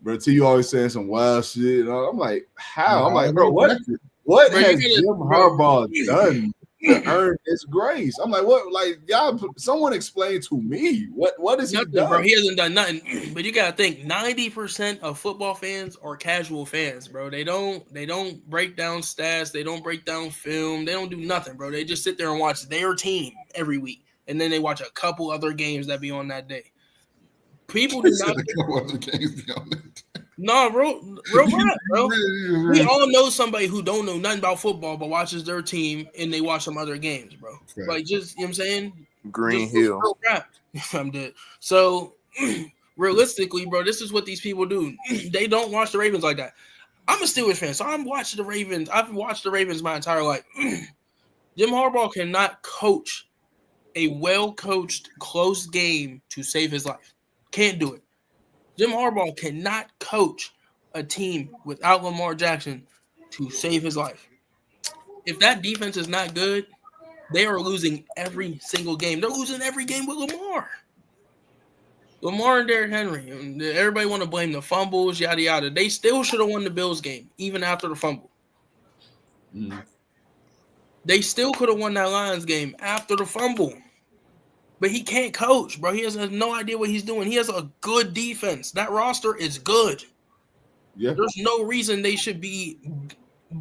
bro, T, you always saying some wild shit. And I'm like, how? I'm like, bro, what Bro, you has gotta- Jim Harbaugh done to earn his grace? I'm like, what? Like, y'all, someone explain to me what is he Nothing, done? bro. He hasn't done nothing. But you gotta think 90% of football fans are casual fans, bro. They don't break down stats, they don't break down film, they don't do nothing, bro. They just sit there and watch their team every week. And then they watch a couple other games that be on that day. People do not No, real rap, bro. We all know somebody who don't know nothing about football but watches their team and they watch some other games, bro. Right. Like just, you know what I'm saying? Green Just Hill. real rap. I'm dead. So realistically, bro, this is what these people do. They don't watch the Ravens like that. I'm a Steelers fan, so I'm watching the Ravens. I've watched the Ravens my entire life. Jim Harbaugh cannot coach a well-coached, close game to save his life. Can't do it. Jim Harbaugh cannot coach a team without Lamar Jackson to save his life. if that defense is not good, they are losing every single game. They're losing every game with Lamar. Lamar and Derrick Henry. And everybody want to blame the fumbles, yada, yada. They still should have won the Bills game, even after the fumble. Mm. They still could have won that Lions game after the fumble. But he can't coach, bro. He has no idea what he's doing. He has a good defense. That roster is good. Yeah. There's no reason they should be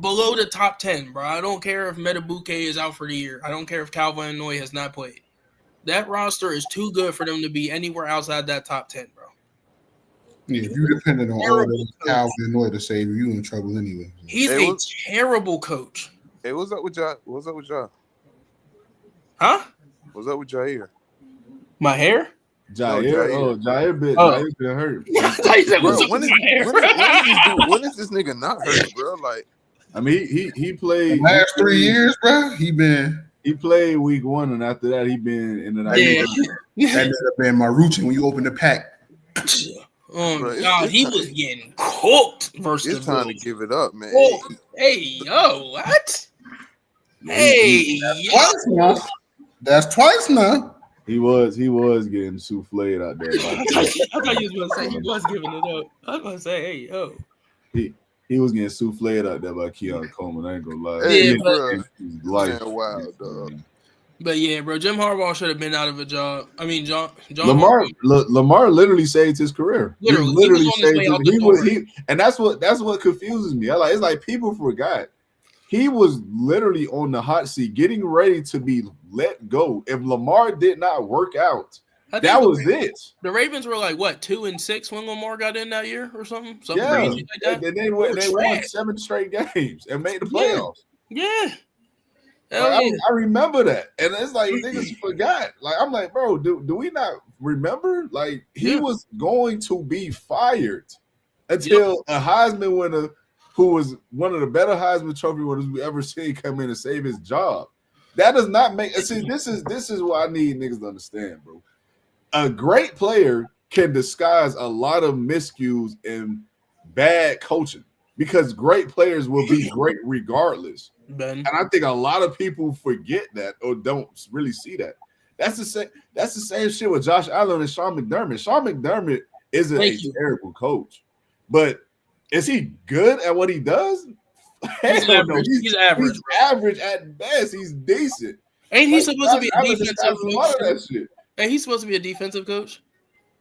below the top 10, bro. I don't care if Metabuke is out for the year. I don't care if Calvin Noy has not played. That roster is too good for them to be anywhere outside that top 10, bro. Yeah, if you're dependent on all those Calvin Noy to save you, in trouble anyway. He's a terrible coach. Hey, what's up with y'all? What's up with y'all? Huh? What's up with Jair? My hair? Jair been hurt. Bro, when is this nigga not hurt, bro? Like, I mean, he played the last 3 years, bro. He played week 1, and after that, he been in the night. That ended up being my routine when you open the pack. God, he was getting cooked versus it's the time Bills. to give it up, man. Hey, yo, what? Hey, yo. That's twice now. He was getting souffled out there. I thought you was going to say he was giving it up. I was going to say, hey, yo. He was getting souffled out there by Keon Coleman. I ain't gonna lie. Yeah, Wow, dog. But yeah, bro, Jim Harbaugh should have been out of a job. I mean, John Lamar literally saved his career. Literally saved and that's what confuses me. It's like people forgot. He was literally on the hot seat, getting ready to be let go. If Lamar did not work out, that was it. The Ravens were like what 2-6 when Lamar got in that year or something. Something Yeah, crazy like that. They won 7 straight games and made the playoffs. Yeah. I remember that, and it's like niggas forgot. Like I'm like, bro, do we not remember? Like he was going to be fired until a Heisman winner, who was one of the better Heisman Trophy winners we ever seen, come in and save his job. That does not make. See, this is what I need niggas to understand, bro. A great player can disguise a lot of miscues and bad coaching because great players will be great regardless. And I think a lot of people forget that or don't really see that. That's the same shit with Josh Allen and Sean McDermott. Sean McDermott isn't a terrible coach, but is he good at what he does? He's average. He's average. He's average at best. He's decent. Ain't he supposed to be a defensive coach? That shit. Ain't he supposed to be a defensive coach?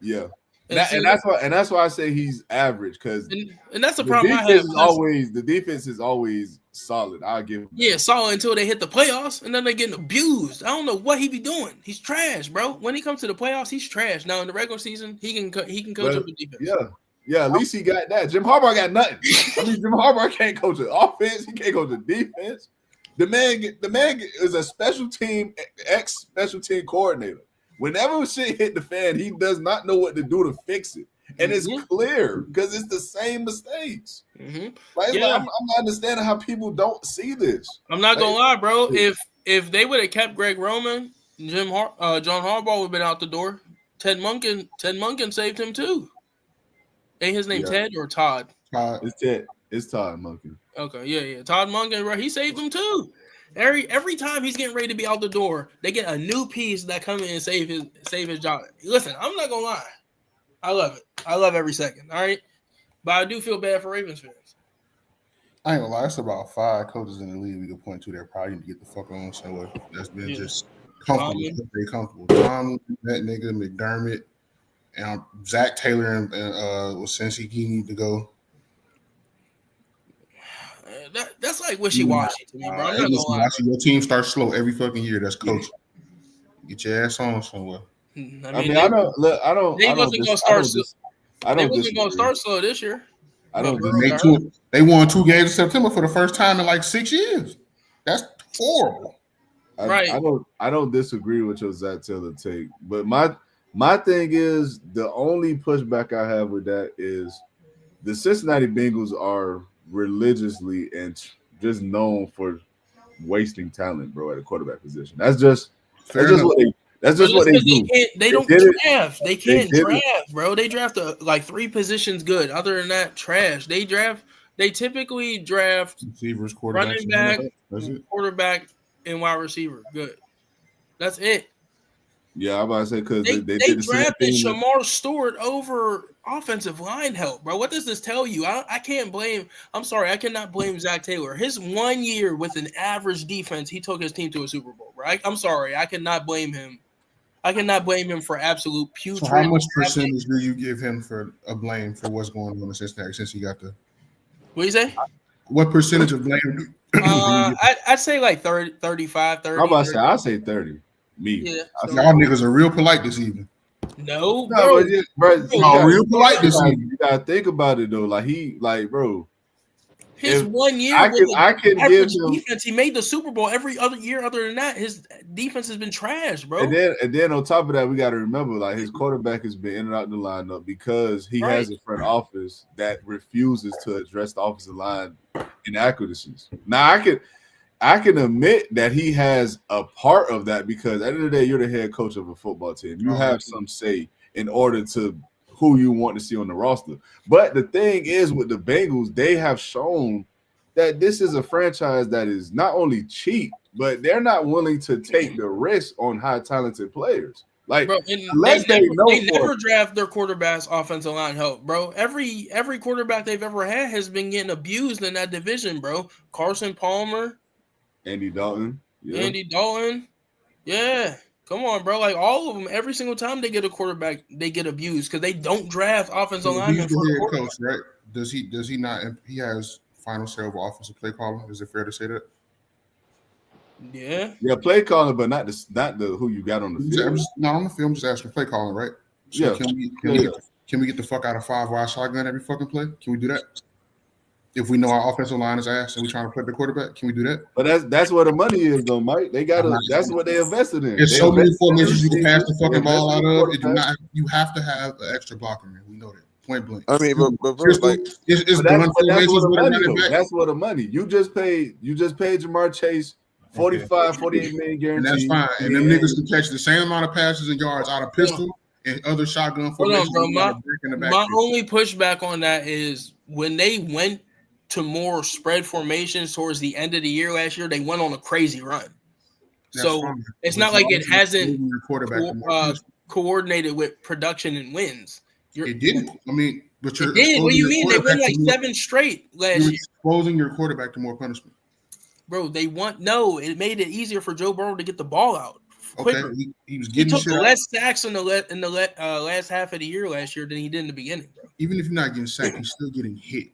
Yeah. And that's why I say he's average, because and that's the problem I have. The defense is always solid. I'll give him. Yeah, solid until they hit the playoffs, and then they're getting abused. I don't know what he be doing. He's trash, bro. When he comes to the playoffs, he's trash. Now in the regular season, he can coach up the defense. Yeah. At least he got that. Jim Harbaugh got nothing. I mean, Jim Harbaugh can't coach the offense. He can't coach the defense. The man is a special team coordinator. Whenever shit hit the fan, he does not know what to do to fix it. And it's clear because it's the same mistakes. I'm not understanding how people don't see this. I'm not gonna lie, bro. If they would have kept Greg Roman, John Harbaugh would have been out the door. Ted Monken saved him too. Ain't his name Ted or Todd? It's Ted. It's Todd Monken. Okay, yeah. Todd Monken, bro. He saved him too. Every time he's getting ready to be out the door, they get a new piece that come in and save his job. Listen, I'm not gonna lie. I love it. I love every second. All right. But I do feel bad for Ravens fans. I ain't gonna lie, there's about 5 coaches in the league we can point to that probably need to get the fuck on somewhere. That's been just comfortable. Very comfortable. Tom, that nigga, McDermott, and Zach Taylor and since he need to go. That's like wishy-washy to me, bro. I'm not gonna lie. Your team starts slow every fucking year. That's coaching. Get your ass on somewhere. I mean, I don't. They wasn't gonna start slow this year. They won 2 games in September for the first time in like 6 years. That's horrible. I don't disagree with your Zach Taylor take, but my thing is the only pushback I have with that is the Cincinnati Bengals are religiously and just known for wasting talent, bro, at a quarterback position. That's just what they do. They don't draft. They can't draft, bro. They draft like 3 positions good. Other than that, trash. They draft They typically draft Receivers, quarterbacks, running back, that's it. quarterback, and wide receiver. Good. That's it. Yeah, I'm about to say because They they did the same drafted thing. Shamar Stewart over offensive line help, bro. What does this tell you? I can't blame. I'm sorry, I cannot blame Zach Taylor. His 1 year with an average defense, he took his team to a Super Bowl, right? I'm sorry, I cannot blame him. I cannot blame him for absolute putrid. So how much percentage do you give him for a blame for what's going on in Cincinnati since he got the? What do you say? What percentage of blame? Do you give? I'd say like 30, 35, 30. I'm about to say I say 30. Me. Yeah. So, Y'all niggas are real polite this evening. no, No, bro. bro, Y'all real polite this evening. you gotta think about it though. Like, bro. His if 1 year I with can- an I can give average him- defense. He made the Super Bowl every other year. Other than that, his defense has been trash, bro. And then on top of that, we got to remember like his quarterback has been in and out the lineup because he has a front office that refuses to address the offensive line inaccuracies. Now I can admit that he has a part of that because at the end of the day, you're the head coach of a football team. You have some say in order to who you want to see on the roster. But the thing is with the Bengals, they have shown that this is a franchise that is not only cheap, but they're not willing to take the risk on high talented players. Like, bro, unless they never draft their quarterbacks offensive line help, bro. Every quarterback they've ever had has been getting abused in that division, bro. Carson Palmer, Andy Dalton, yeah. Come on, bro. Like all of them, every single time they get a quarterback, they get abused because they don't draft offensive linemen. He's the head coach, right? Does he not? He has final say over offensive play calling. Is it fair to say that? Yeah, play calling, but not the who you got on the field. Not on the field. I'm just asking play calling, right? So Yeah. Can we get the fuck out of 5 wide shotgun every fucking play? Can we do that? If we know our offensive line is ass and we're trying to play the quarterback, can we do that? But that's where the money is, though, Mike. They gotta. That's what they invested in. There's so many formations you can pass the fucking ball out of. You have to have an extra blocker, man. We know that. Point blank. I mean, but bro, like it's gun formations with a running back. That's where the money. You just paid Jamar Chase 45, 48 million guaranteed. And that's fine. And them niggas can catch the same amount of passes and yards out of pistol and other shotgun formations. Bro, my only pushback on that is when they went to more spread formations towards the end of the year last year, they went on a crazy run. It's not like it hasn't coordinated with production and wins. It didn't. I mean, but you're. It did. What do you mean? They won like 7 straight last year. Exposing your quarterback to more punishment. Bro, it made it easier for Joe Burrow to get the ball out quicker. Okay, he was getting took less sacks in the last half of the year last year than he did in the beginning, bro. Even if you're not getting sacked, he's still getting hit.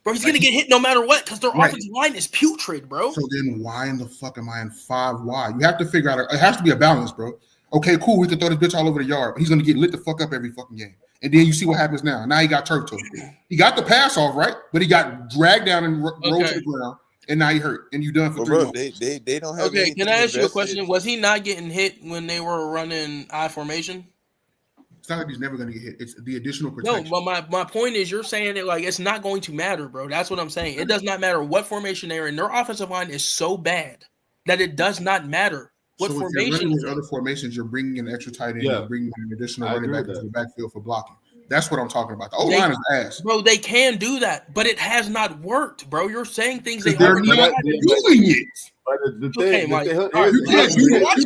Bro, he's gonna get hit no matter what because their offensive line is putrid, bro. So then, why in the fuck am I in 5 wide? You have to figure out. It has to be a balance, bro. Okay, cool. We can throw this bitch all over the yard, but he's gonna get lit the fuck up every fucking game. And then you see what happens now. Now he got turf toe. He got the pass off, right? But he got dragged down and rolled to the ground. And now he hurt. And you done for 3 months. They don't have. Okay, can I ask you a question? Was he not getting hit when they were running I formation? It's not like he's never going to get hit. It's the additional protection. No, but my point is you're saying it like it's not going to matter, bro. That's what I'm saying. It does not matter what formation they're in. Their offensive line is so bad that it does not matter what so formation. If you're running other formations, you're bringing in extra tight end. Yeah. You're bringing in additional running back into the backfield for blocking. That's what I'm talking about. The O-line is ass. Bro, they can do that, but it has not worked, bro. You're saying things they they're already not doing it. But the Okay, thing, Mike. you You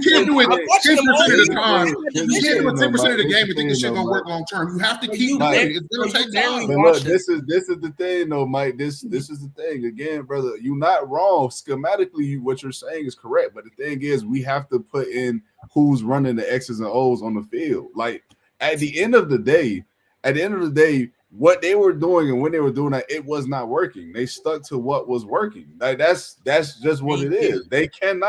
can't do it 10% of the time. You can't do it 10% of the game and think this shit gonna work long term. You have to keep doing it. It's gonna take time. But look, this is the thing, though, Mike. This is the thing again, brother. You're not wrong. Schematically, what you're saying is correct. But the thing is, we have to put in who's running the X's and O's on the field. Like at the end of the day, what they were doing and when they were doing that, it was not working. They stuck to what was working. Like that's just what it is. They could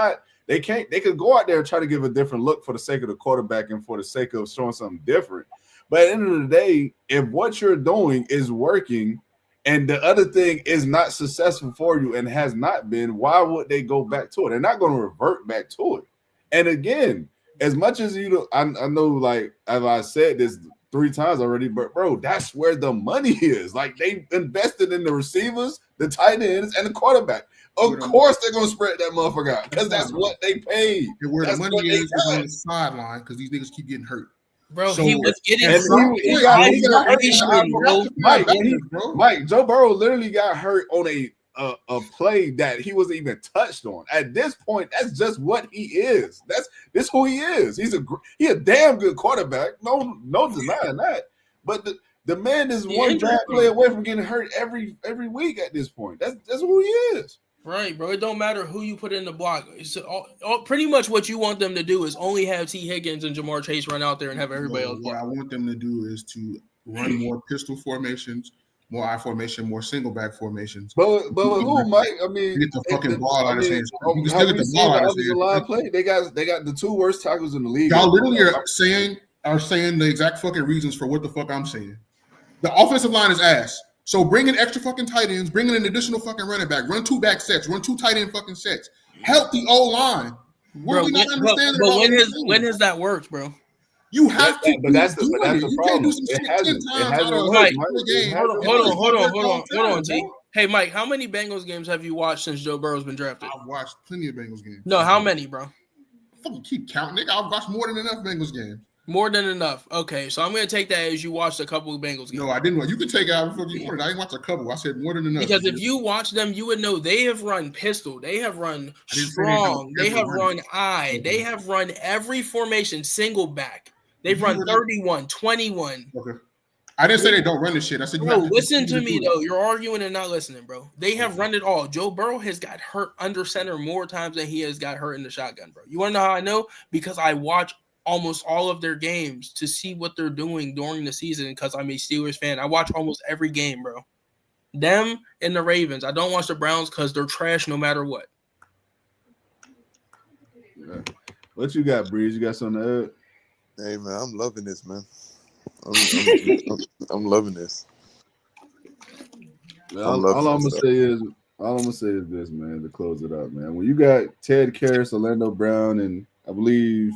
go out there and try to give a different look for the sake of the quarterback and for the sake of showing something different. But at the end of the day, if what you're doing is working and the other thing is not successful for you and has not been, why would they go back to it? They're not going to revert back to it. And again, as much as I know, like as I said this 3 times already, but bro, that's where the money is. Like they invested in the receivers, the tight ends, and the quarterback. Of course, they're gonna spread that motherfucker out because that's what they paid. And where the money is on the sideline because these niggas keep getting hurt. Bro, So- he was getting And he got isolation, bro. Mike, Joe Burrow literally got hurt on a play that he wasn't even touched on. At this point, that's just what he is. This who he is. He's a damn good quarterback. No denying that. But the man is one draft play away from getting hurt every week at this point. That's who he is. Right, bro. It don't matter who you put in the block. It's pretty much what you want them to do is only have T. Higgins and Jamar Chase run out there and have everybody else What block. I want them to do is to run more pistol formations, more I formation, more single back formations. But who, Mike? I mean, Get the fucking ball out of his hands. You can how still we get the seen ball the out of his offensive line hands. play? They got the two worst tackles in the league. Y'all literally are saying the exact fucking reasons for what the fuck I'm saying. The offensive line is ass. So bring in extra fucking tight ends, bring in an additional fucking running back, run 2 back sets, run 2 tight end fucking sets. Help the O line. Bro, when has that worked, bro? You have to. But that's the You problem. can't do some It shit hasn't. 10 It times hasn't out of worked, Mike, the game. Hold on, T. Hey, Mike, how many Bengals games have you watched since Joe Burrow's been drafted? I've watched plenty of Bengals games. No, how many, bro? Fucking keep counting, nigga. I've watched more than enough Bengals games. More than enough. Okay, so I'm gonna take that as you watched a couple of Bengals games. No, I didn't. You can take it out before you wanted. I didn't watch a couple. I said more than enough. Because if you watch them, you would know they have run pistol, they have run strong, they have run eye, they have run every formation single back. They've run 31, 21. Okay. I didn't say they don't run this shit. I said, bro, listen to me though. You're arguing and not listening, bro. They have run it all. Joe Burrow has got hurt under center more times than he has got hurt in the shotgun, bro. You want to know how I know? Because I watch almost all of their games to see what they're doing during the season because I'm a Steelers fan. I watch almost every game, bro. Them and the Ravens. I don't watch the Browns because they're trash no matter what. Yeah. What you got, Breeze? You got something to add? Hey man, I'm loving this, man. I'm loving this. Man, all I'm gonna say is this, man. To close it out, man. When you got Ted Karras, Orlando Brown, and I believe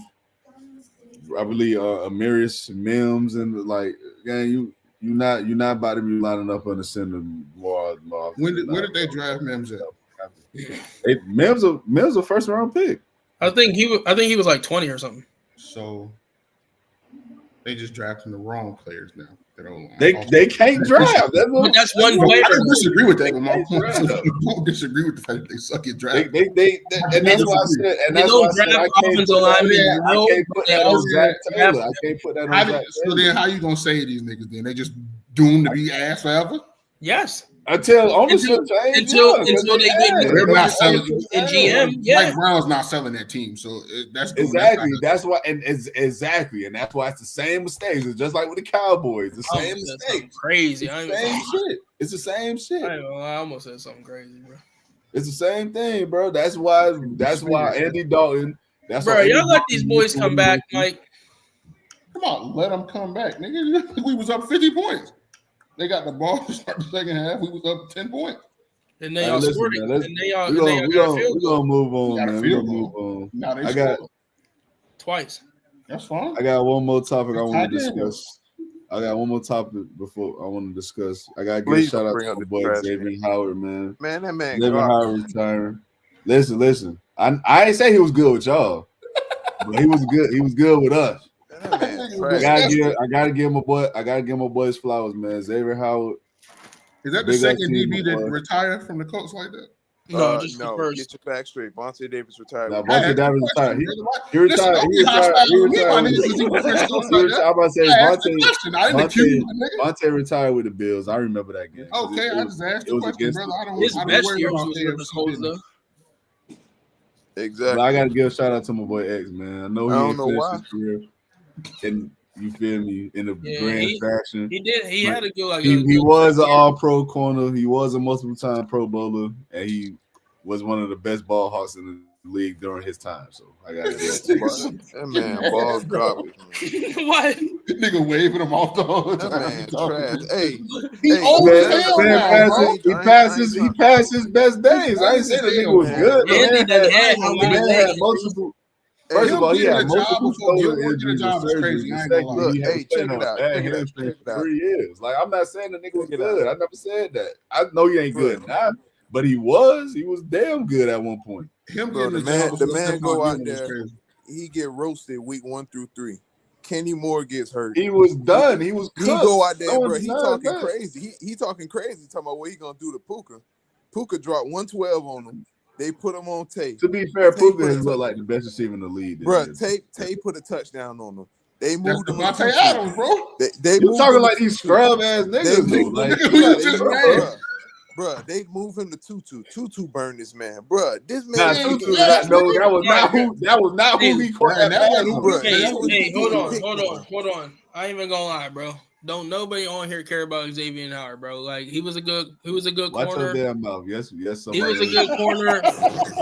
Amarius Mims, and like, gang, you're not about to be lining up on the center more. When did they draft Mims at? Mims a first round pick. I think he was like 20 or something. So they just drafting the wrong players now. They can't draft. That's one player. I don't disagree with that, but I don't disagree with the fact that they suck at draft. And that's why I said. And that's why I said I can't put that on Zach Taylor. I can't put that on Zach Taylor. So then, how you gonna say these niggas? Then they just doomed to be ass forever? Yes. Until ownership change. Until they get they're not selling in GM. Yeah. Mike Brown's not selling that team, so that's exactly. That's why, and exactly, and that's why it's the same mistakes. It's just like with the Cowboys, the same mistake. Crazy. It's the same shit. I almost said something crazy, bro. It's the same thing, bro. That's why Andy Dalton. That's bro. Y'all let these boys come back, Mike. Come on, let them come back, nigga. We was up 50 points. They got the ball to start the second half. We was up 10 points. And they all scored it. We're gonna move on, man. We're gonna move on. I got twice. That's fine. I got one more topic I want to discuss. I got one more topic before I want to discuss. I gotta give a shout out to my boy Xavier Howard, man. Man, that man. Xavier Howard retiring. Listen. I ain't say he was good with y'all, but he was good. He was good with us. I gotta give my boy his flowers, man. Xavier Howard. Is that the second DB that retired from the Colts like that? No, just no. the first. Get your back straight. Vontae Davis retired. No, Vontae Davis retired. He retired. Vontae retired with the Bills. I remember that game. Okay, I just asked the question, brother. His best years was with the Colts, though. Exactly. But I gotta give a shout out to my boy X, man. I don't know why. His career. And you feel me in a grand fashion. He did. He had to go like he was an all-pro corner. He was a multiple-time Pro Bowler, and he was one of the best ball hawks in the league during his time. So I got that man ball garbage. What? Nigga waving him off the whole time. That man trash. Hey, he passed his best days. I ain't saying the nigga was good. Man had multiple. First of all, he had multiple shoulder injuries and surgeries. Secondly, check it out. 3 years. Like, I'm not saying the nigga was good. I never said that. I know he ain't good now, but he was damn good at one point. The man go out there, he get roasted week 1 through 3. Kenny Moore gets hurt. He was done. He was cooked. He go out there, No bro. one's He denying talking that. crazy. He talking crazy. Talking about what he gonna do to Puka. Puka dropped 112 on him. They put him on tape. To be fair, Tate Puka put a has looked like the best receiver in the league. This Bro, year. Tate put a touchdown on him. They That's moved him. Devontae Adams, bro. They You moved talking him like to these Tutu. scrub ass They niggas, though. moved Like, Look at who you just named. Bruh, they moved him to Tutu. Tutu burned this man. Bruh, this nah, man. Tutu did not know that was not who he caught Right, that that pass wasn't on. who- Hey, hold Picked on. I ain't even gonna lie, bro. Don't nobody on here care about Xavier Howard, bro. Like he was a good Watch corner. your damn mouth. Yes, He was somebody a good corner.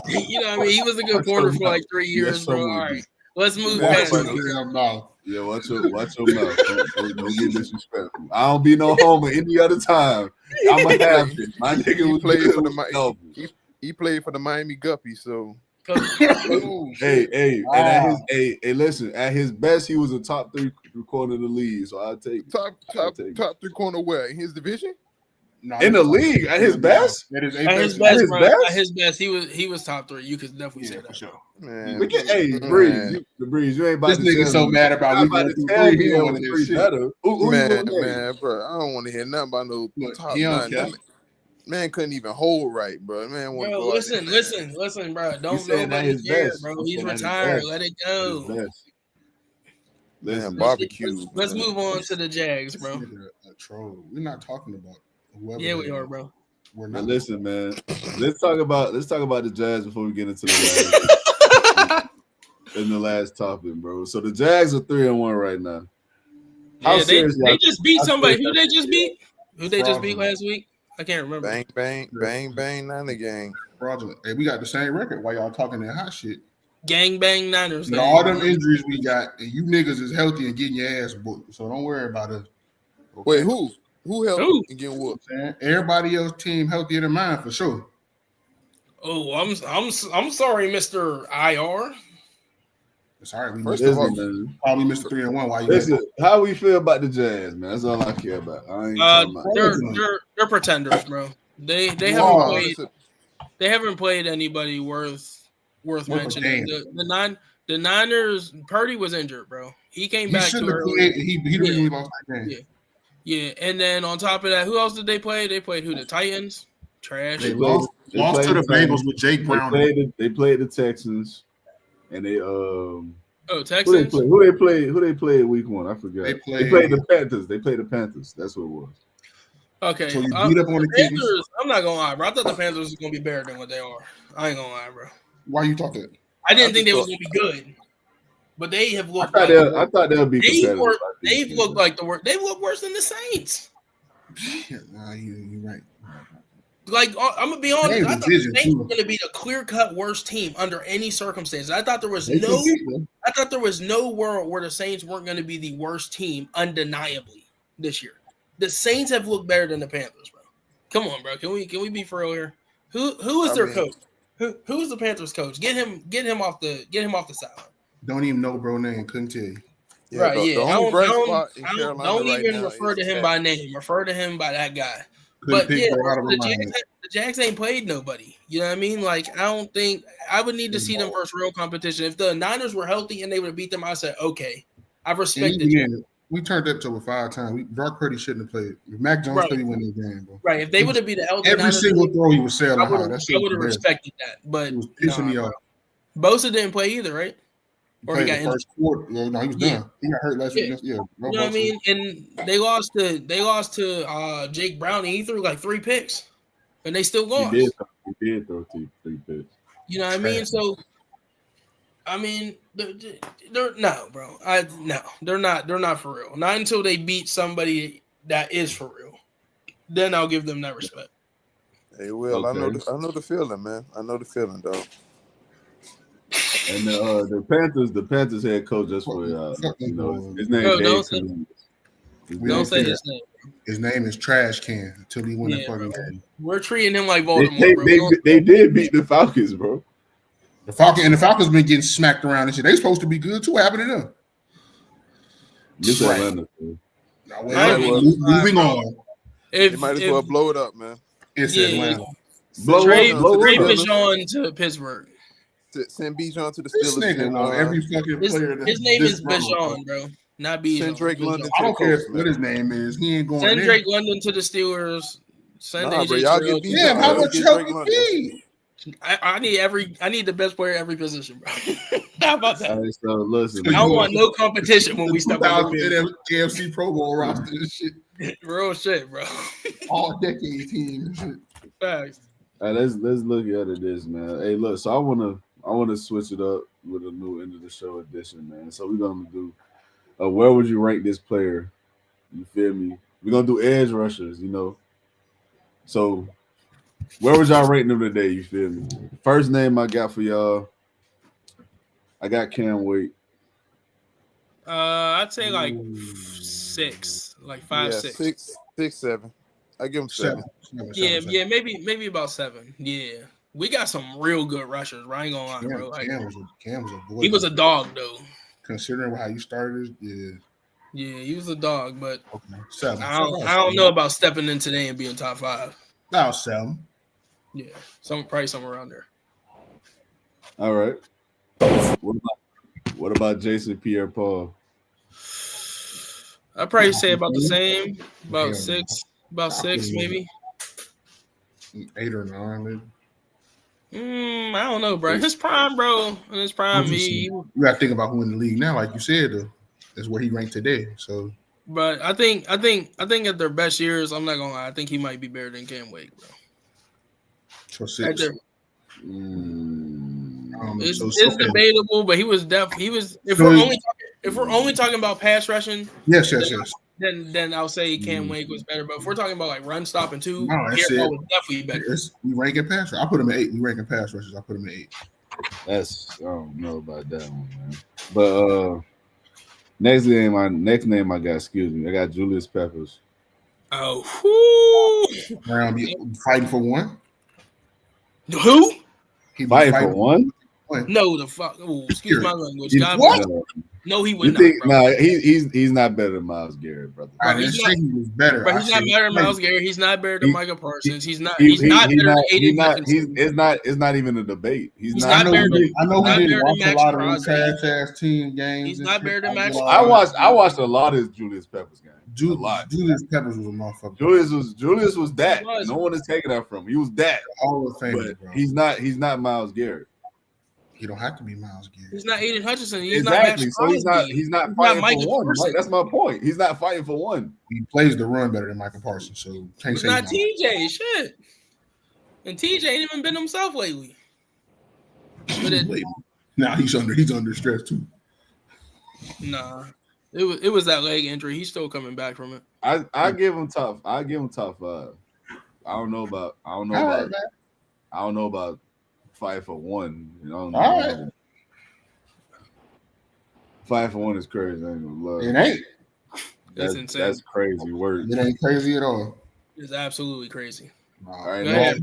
You know what I mean? He was a good corner for like 3 years, Yes, bro. someone All do. right. Let's move Man, past Watch it. your damn mouth. Yeah, watch your mouth. Don't get disrespectful. I don't be no homer any other time. I'm a have it. My nigga He was played good for the with double. he played for the Miami Guppies, so Hey, Wow. and at his listen, at his best, he was a top 3 corner of the league. So I'll take it. top 3 corner where in his division. No, In the league, at his best? That is At his At best, his bro. best? At his best, he was top 3. You could definitely say Yeah, that. for sure. Man, Look at man. Breeze, you ain't about This to nigga tell so me. mad about You're we about going to through tell 3. me He that don't was want to hear 3 shit. better. Who you gonna name? Man, bro, I don't want to hear nothing about no Look, top he don't 9. care. That man couldn't even hold right, bro. Man, want to Bro, go out there. listen, bro. Don't He's saying at nobody his care, best. bro. He's He's saying at his retired. best. Let it At his go. best. Man, Listen, barbecue. Let's man. move on to the Jags, This bro. nigga a troll. We're not talking about whoever. Yeah, they we are, bro. We're But not. listen, man. Let's talk about the Jags before we get into the last topic, bro. So the Jags are 3-1 right now. How Yeah, they serious just beat how somebody. serious Who they just beat? Who they just beat Fraudulent. last week? I can't remember. Bang, Niner gang. Fraudulent. Hey, we got the same record while y'all talking that hot shit. Gang bang Niners. With all them injuries we got, and you niggas is healthy and getting your ass booked. So don't worry about it. Okay? Wait, who helped Who? and getting whooped? Everybody else team healthier than mine for sure. Oh, I'm sorry, Mr. IR. It's all right. We First missed of all, man. probably missed 3-1. Why you Listen, how we feel about the Jazz, man? That's all I care about. I ain't talking about They're pretenders, bro. They Wow. haven't played anybody worth mentioning. game. The Niners, Purdy was injured, bro. He came He back should too have early. played. He the reason we lost that game. Yeah. Yeah, and then on top of that, who else did they play? They played who? The Titans. Trash. They played lost to the Bengals with Jake Brown. They played the Texans, and they Texans. Who they played week 1? I forgot. They played the Panthers. They played the Panthers. That's what it was. Okay. So you beat up on the Kings. Panthers. I'm not gonna lie, bro. I thought the Panthers was gonna be better than what they are. I ain't gonna lie, bro. Why you talk that? I didn't think they was gonna be good, but they have looked. I thought they'll be competitive. They've looked like the worst. They look worse than the Saints. Yeah, you're right. Like I'm gonna be honest, I thought the division, Saints too. were gonna be the clear-cut worst team under any circumstances. I thought there was They no. compete, man. I thought there was no world where the Saints weren't going to be the worst team undeniably this year. The Saints have looked better than the Panthers, bro. Come on, bro. Can we be for real here? Who is their coach? Who is the Panthers coach? Get him off the sideline. Don't even know bro name. Couldn't tell you. Yeah, Right? the Yeah. only bright spot in Don't Carolina right even now refer is to him Dak. by name. Refer to him by that guy. Couldn't But pick yeah, bro out of my the mind. Jags ain't played nobody. You know what I mean? Like, I don't think I would need to see them versus real competition. If the Niners were healthy and they would have beat them, I said, okay, I've respected you. We turned up to over 5 times. Brock Purdy shouldn't have played. If Mac Jones played, he win the game, bro. Right. If they would have beat the healthy Every Niners, single throw he was sailing high. That shit I would have was respected that. But It was pissing me off. Bosa didn't play either, right? Or he got injured. First quarter. No, he was done. He got hurt last week. Yeah. You know what I mean? And they lost to Jake Brown, and he threw like 3 picks, and they still lost. He did throw 3 picks. You know what I mean? So, I mean, they're no, bro. They're not for real. Not until they beat somebody that is for real. Then I'll give them that respect. They will. Okay. I know the feeling, man. I know the feeling, dog. And the Panthers head coach just for his name. Bro, Dave don't say- Cleveland. Don't say his name. His name is Trash Can until he win the fucking game. We're treating him like Voldemort, bro. They did beat the Falcons, bro. The Falcons been getting smacked around and shit. They supposed to be good too. What happened to them? This Right. Atlanta. Moving on. They might as well blow it up, man. It's Yeah. Atlanta. Trade blow Bijan to Pittsburgh. Send Bijan to the This Steelers. nigga know every fucking player. His name is Bijan, bro. Not Bijan. Send Drake Good London job. I to the don't care Colts, what man. his name is. He ain't going Send there. Drake London to the Steelers. Send Nah, bro, AJ y'all Terrell. get to- Bijan. Yeah, how Let's much get help Drake you London. need? I need the best player at every position, bro. How about that? All right, so listen, So I you don't man. want no competition when we step on the 2000 AFC Pro Bowl roster and shit. field. Real shit, bro. All decade team and shit. Facts. All right, let's look at this, man. Hey, look, so I wanna switch it up with a new end of the show edition, man. So we're gonna do where would you rank this player? You feel me? We're gonna do edge rushers, you know. So where would y'all rank them today? You feel me? First name I got for y'all, I got Cam Wake. I'd say like Ooh. 6, like 5, Yeah, 6. 6, 7. I give him 7. Yeah, maybe about 7. Yeah, we got some real good rushers. Bro. I ain't gonna lie, bro. Like, Cam was a boy. he was a dog, though. Considering how you started, Yeah, he was a dog, but okay. 7. I don't know about stepping in today and being top 5. About 7. Yeah, probably somewhere around there. All right. What about Jason Pierre-Paul? I'd probably say about the same, about Yeah. 6, maybe. 8 or 9, maybe. I don't know, bro. His prime, bro. In his prime, You got to think about who in the league now. Like you said, is where he ranked today. So, but I think at their best years, I'm not gonna lie. I think he might be better than Cam Wake, bro. so 6. It's debatable, but he was definitely. He was. If we're only talking about pass rushing, yes. Then I'll say Cam Wake was better. But if we're talking about like run stopping too, No, that's Pierre-Paul it. was definitely better. We ranking pass rush. I put him at 8. We ranking pass rushes. I put him at 8. I don't know about that one, man. But next name I got, I got Julius Peppers. Oh, Fighting for one. who? He Fighting for one? No, the fuck. Oh, excuse my language. What? No, he You would think? not. Bro. He's not better than Myles Garrett, brother. I didn't say he was better. But he's not better than Myles Garrett. He's not better than Michael Parsons. He's not. He's not better than He's Aiden not. Hutchinson. It's not even a debate. He's not. I know better he didn't watch a lot of Max them trash ass team games. He's not better than Max. I watched a lot of Julius Peppers games. A lot. Julius Peppers was a motherfucker. Julius was that. No one is taking that from him. He was that. Hall of Fame, But bro. he's not Myles Garrett. He don't have to be Myles Garrett. He's not Aiden Hutchinson. He's Exactly. not So he's not fighting Michael for one. Parsons. Right? That's my point. He's not fighting for one. He plays the run better than Michael Parsons, so can't He's say not he's TJ. Shit. And TJ ain't even been himself lately. But now he's under stress too. Nah. It was that leg injury. He's still coming back from it. I give him top 5. I don't know about fight for one. You know, All right. Fight for one is crazy. I ain't gonna lie. It ain't. That's insane. That's crazy work. It ain't crazy at all. It's absolutely crazy. All right, Yeah.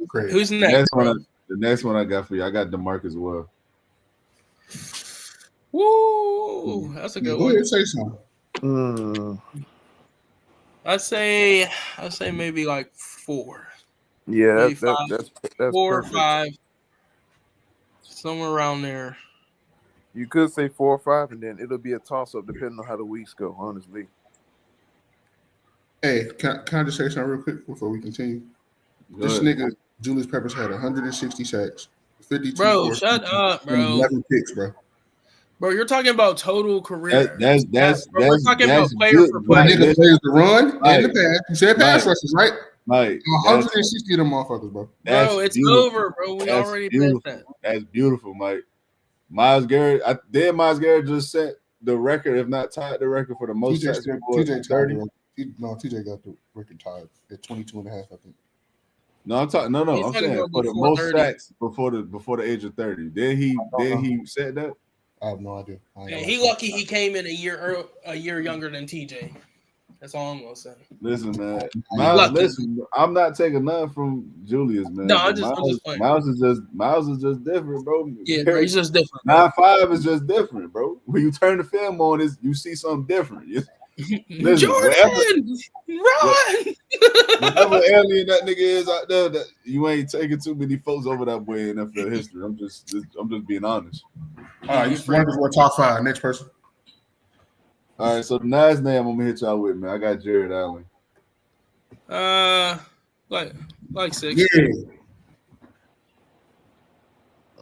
Crazy. Who's the next? next one I got for you, I got DeMarcus as well. Woo! That's a good Go one. ahead, say something. I'd say maybe like 4. Yeah, Maybe that's 4 or perfect. 5. Somewhere around there. You could say 4 or 5, and then it'll be a toss-up depending on how the weeks go, honestly. Hey, can I just say something real quick before we continue? This nigga, Julius Peppers, had 160 sacks, 52 Bro, forced shut fumbles, up, bro. 11 picks, bro. Bro, you're talking about total career. We're talking about player for player. That nigga plays the run and Mike, the pass. You said pass rushes, right? Mike, 160 of them motherfuckers, bro. Bro, it's over, bro. We already played that. That's beautiful, Mike. Myles Garrett, Myles Garrett just set the record, if not tied the record for the most sacks. TJ got the record tied at 22 and a half, I think. No, I'm talking. I'm saying for the most 30. sacks before the age of 30. Then he said that. I have no idea. Yeah, he lucky he came in a year younger than TJ. That's all I'm gonna say. Listen, man. Miles, I'm not taking nothing from Julius, man. No, I'm just playing. Miles is just different, bro. Yeah, bro, he's just different. 9'5" is just different, bro. When you turn the film on, you see something different. Listen, Jordan, run! whatever alien that nigga is out there, that you ain't taking too many folks over that way in NFL history. I'm just being honest. All right, you run before top 5. Next person. All right, so the last name I'm gonna hit y'all with, man. I got Jared Allen. Like 6.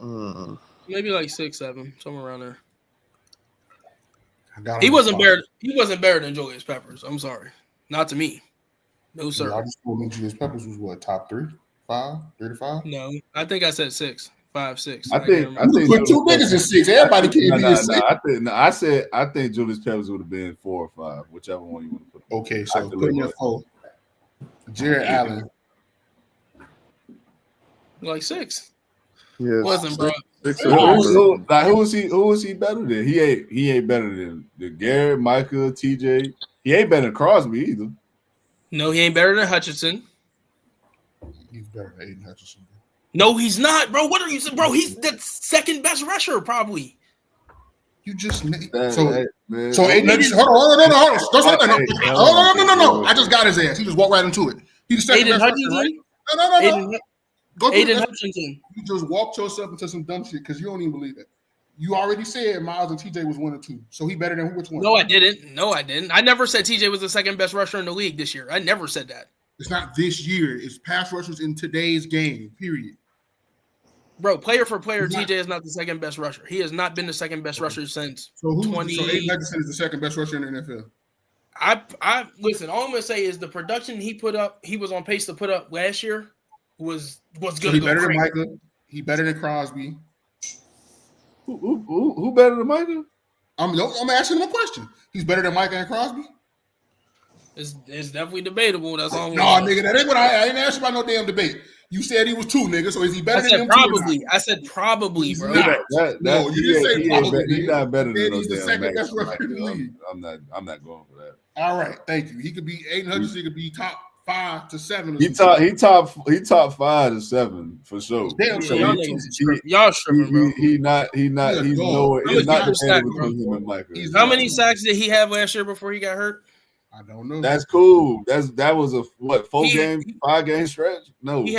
Yeah. Maybe like 6, 7, somewhere around there. I got He him wasn't at better. He wasn't better than Julius Peppers. I'm sorry, not to me. No five. sir. Yeah, I just told me Julius Peppers was what, top 3, 5, 3 to 5? No, I think I said 6, 5, 6. I can't think remember. You put two niggas in 6. Everybody can't be in 6. I think Julius Peppers would have been 4 or 5, whichever one you want to put. Okay, so put me at 4. Jared Allen. Like 6. Yes. Wasn't, bro. Who is he better than? He ain't better than Garrett, Micah, TJ. He ain't better than Crosby either. No, he ain't better than Hutchinson. He's better than Aiden Hutchinson. No, he's not, bro. What are you saying, bro? He's the second best rusher, probably. You just made Man. Aiden Hutchinson. Hold on. Don't say that. No. I just got his ass. He just walked right into it. He's the second Aiden best Hutchinson. rusher, right? No. Aiden Hutchinson. You just walked yourself into some dumb shit because you don't even believe it. You already said Miles and TJ was 1 or 2. So he better than which one? No, I didn't. I never said TJ was the second best rusher in the league this year. I never said that. It's not this year. It's pass rushers in today's game, period. Bro, player for player, TJ is not the second best rusher. He has not been the second best rusher since 20. So Aiden Hutchinson is the second best rusher in the NFL. I listen, all I'm gonna say is the production he put up, he was on pace to put up last year was good. So he better than Micah. He better than Crosby. Who better than Micah? I'm asking him a question. He's better than Micah and Crosby? It's definitely debatable. That's all. No, nigga, that ain't what I ain't asking about no damn debate. You said he was 2, nigga. So is he better than them? Probably. I said probably, bro. No, you didn't say probably. He's not better than He's the second best rusher in the league. I'm not going for that. All right, thank you. He could be Aiden Hutchinson. Could be top 5 to 7. He top 5 to 7 for sure. Damn, so y'all tripping, bro. He's not nowhere. He's not the same between him and Micah. How many sacks did he have last year before he got hurt? I don't know. That's cool. That was a 5 game stretch? No. He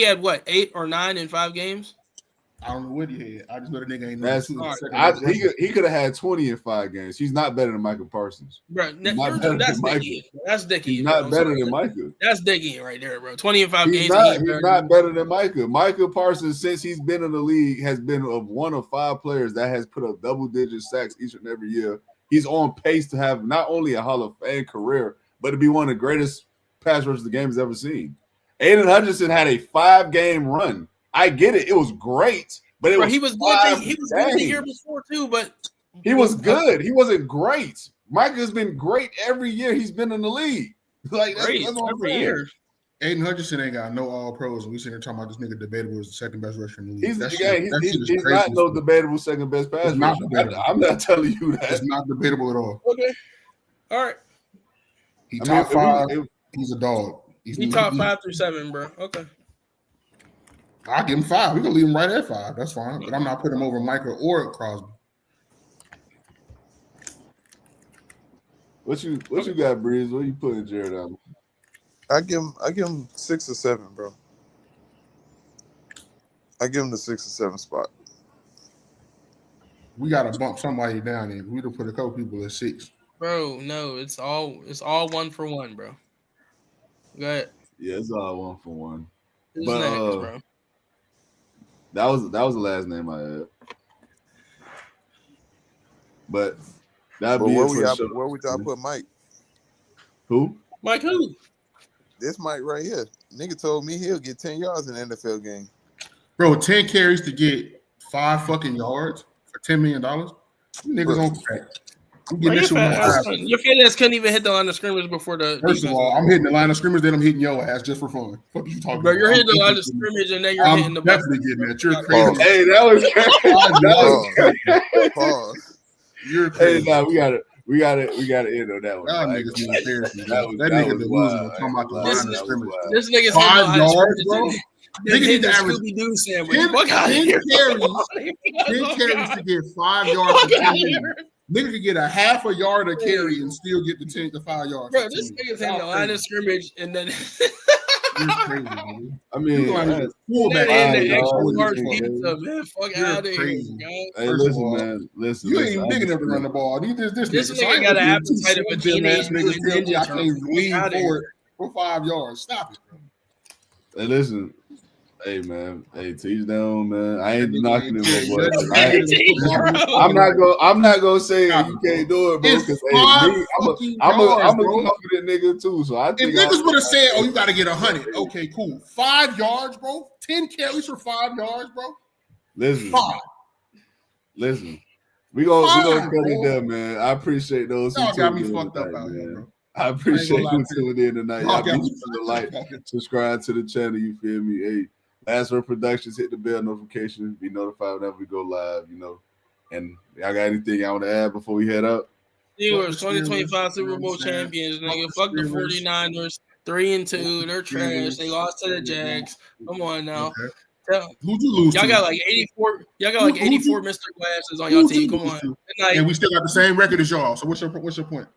had what, 8 or 9 in 5 games? I don't know what he had. I just know the nigga ain't he could have had 20 in 5 games. He's not better than Michael Parsons. Bro, that's Dicky. That's Dicky. He's not better than Micah. That's Dicky right there, bro. 20 in 5 games. He's not better than Micah. Michael Parsons, since he's been in the league, has been of 1 of 5 players that has put up double-digit sacks each and every year. He's on pace to have not only a Hall of Fame career, but to be one of the greatest pass rushers the game has ever seen. Aiden Hutchinson had a 5-game run. I get it. It was great, but he was good. He was good the year before too, but he was good. He wasn't great. Micah's been great every year he's been in the league. Like that's every year. Aiden Hutchinson ain't got no all pros, and we sitting here talking about this nigga debatable as the second best rusher in the league. He's not no debatable second best pass rusher. I'm not telling you that. It's not debatable at all. Okay. All right. He top 5. He's a dog. He top 5 through 7, bro. Okay. I'll give him 5. We can leave him right at 5. That's fine. But I'm not putting him over Micah or Crosby. What you got, Breeze? What you putting Jared Allen? I give him 6 or 7, bro. I give him the 6 or 7 spot. We gotta bump somebody down there. We don't put a couple people at 6. Bro, no, it's all 1 for 1, bro. Go ahead. Yeah, it's all 1 for 1. Who's next, bro? That was the last name I had. But that'd be where it. would y'all put Mike? Who? Mike who? This Mike right here. Nigga told me he'll get 10 yards in the NFL game. Bro, 10 carries to get 5 fucking yards for $10 million? Niggas on crack. Your fat ass couldn't even hit the line of scrimmage before the. First of all, I'm hitting the line of scrimmage, then I'm hitting your ass just for fun. What are you talking about? You're hitting the line of scrimmage, and then you're hitting the. I'm definitely getting that. You're crazy. Hey, that was crazy. Pause. You're crazy. Hey, nah, we got to end on that one. Y'all niggas be embarrassing. That nigga delusional talking about the line of scrimmage. This nigga's 5 yards, bro. Nigga need to average Scooby-Doo sandwich. 10 carries to get 5 yards for 10 minutes. Nigga could get a half a yard of carry and still get the 5 yards. Bro, this nigga's hitting the line of scrimmage and then You're crazy, man. I You mean, going to hey, fullback Nigga in the $5, extra for large you. pizza, man. Fuck You're out of here, crazy. guys. hey, First of listen, all, man. Listen, You ain't listen. even big enough to run the ball. This This nigga. So I nigga ain't got an gonna give you appetite of a slim ass teenage niggas mutant telling me ninja I turtle. can't lean Outta forward for 5 yards. Stop it, bro. Hey, listen. Hey, man. Hey, teach down, man. I ain't That nigga knocking ain't him, good. boy. I'm not gonna say you can't do it, bro. It's Because 5 me, fucking I'm yards, a bro. confident nigga too. So I If think niggas would have said, "Oh, you got to get 100," okay, cool. 5 yards, bro. 10 carries for 5 yards, bro. Listen, 5. listen. We gonna cut bro. it there, man. I appreciate those who Y'all got tuned me in fucked up tonight, out here, man. bro. I appreciate lie you to you. tuning in tonight. Y'all Y'all got be me sure to fucked like, up. subscribe to the channel. You feel me? Hey, LastWord Productions, hit the bell notification. Be notified whenever we go live. And y'all got anything y'all want to add before we head up? Steelers, Fuck the Steelers, 2025 Super you know Bowl what I'm saying? champions, Fuck nigga. the Fuck the Steelers. 49ers. 3-2. They're trash. Steelers. They lost to the Jags. Come on now. Okay. Tell, Who'd you lose y'all to? got like 84. Y'all got like Who'd you- 84 Mr. Glasses on your Who'd you team. Come lose on. to? Good night. And we still got the same record as y'all. So what's your point?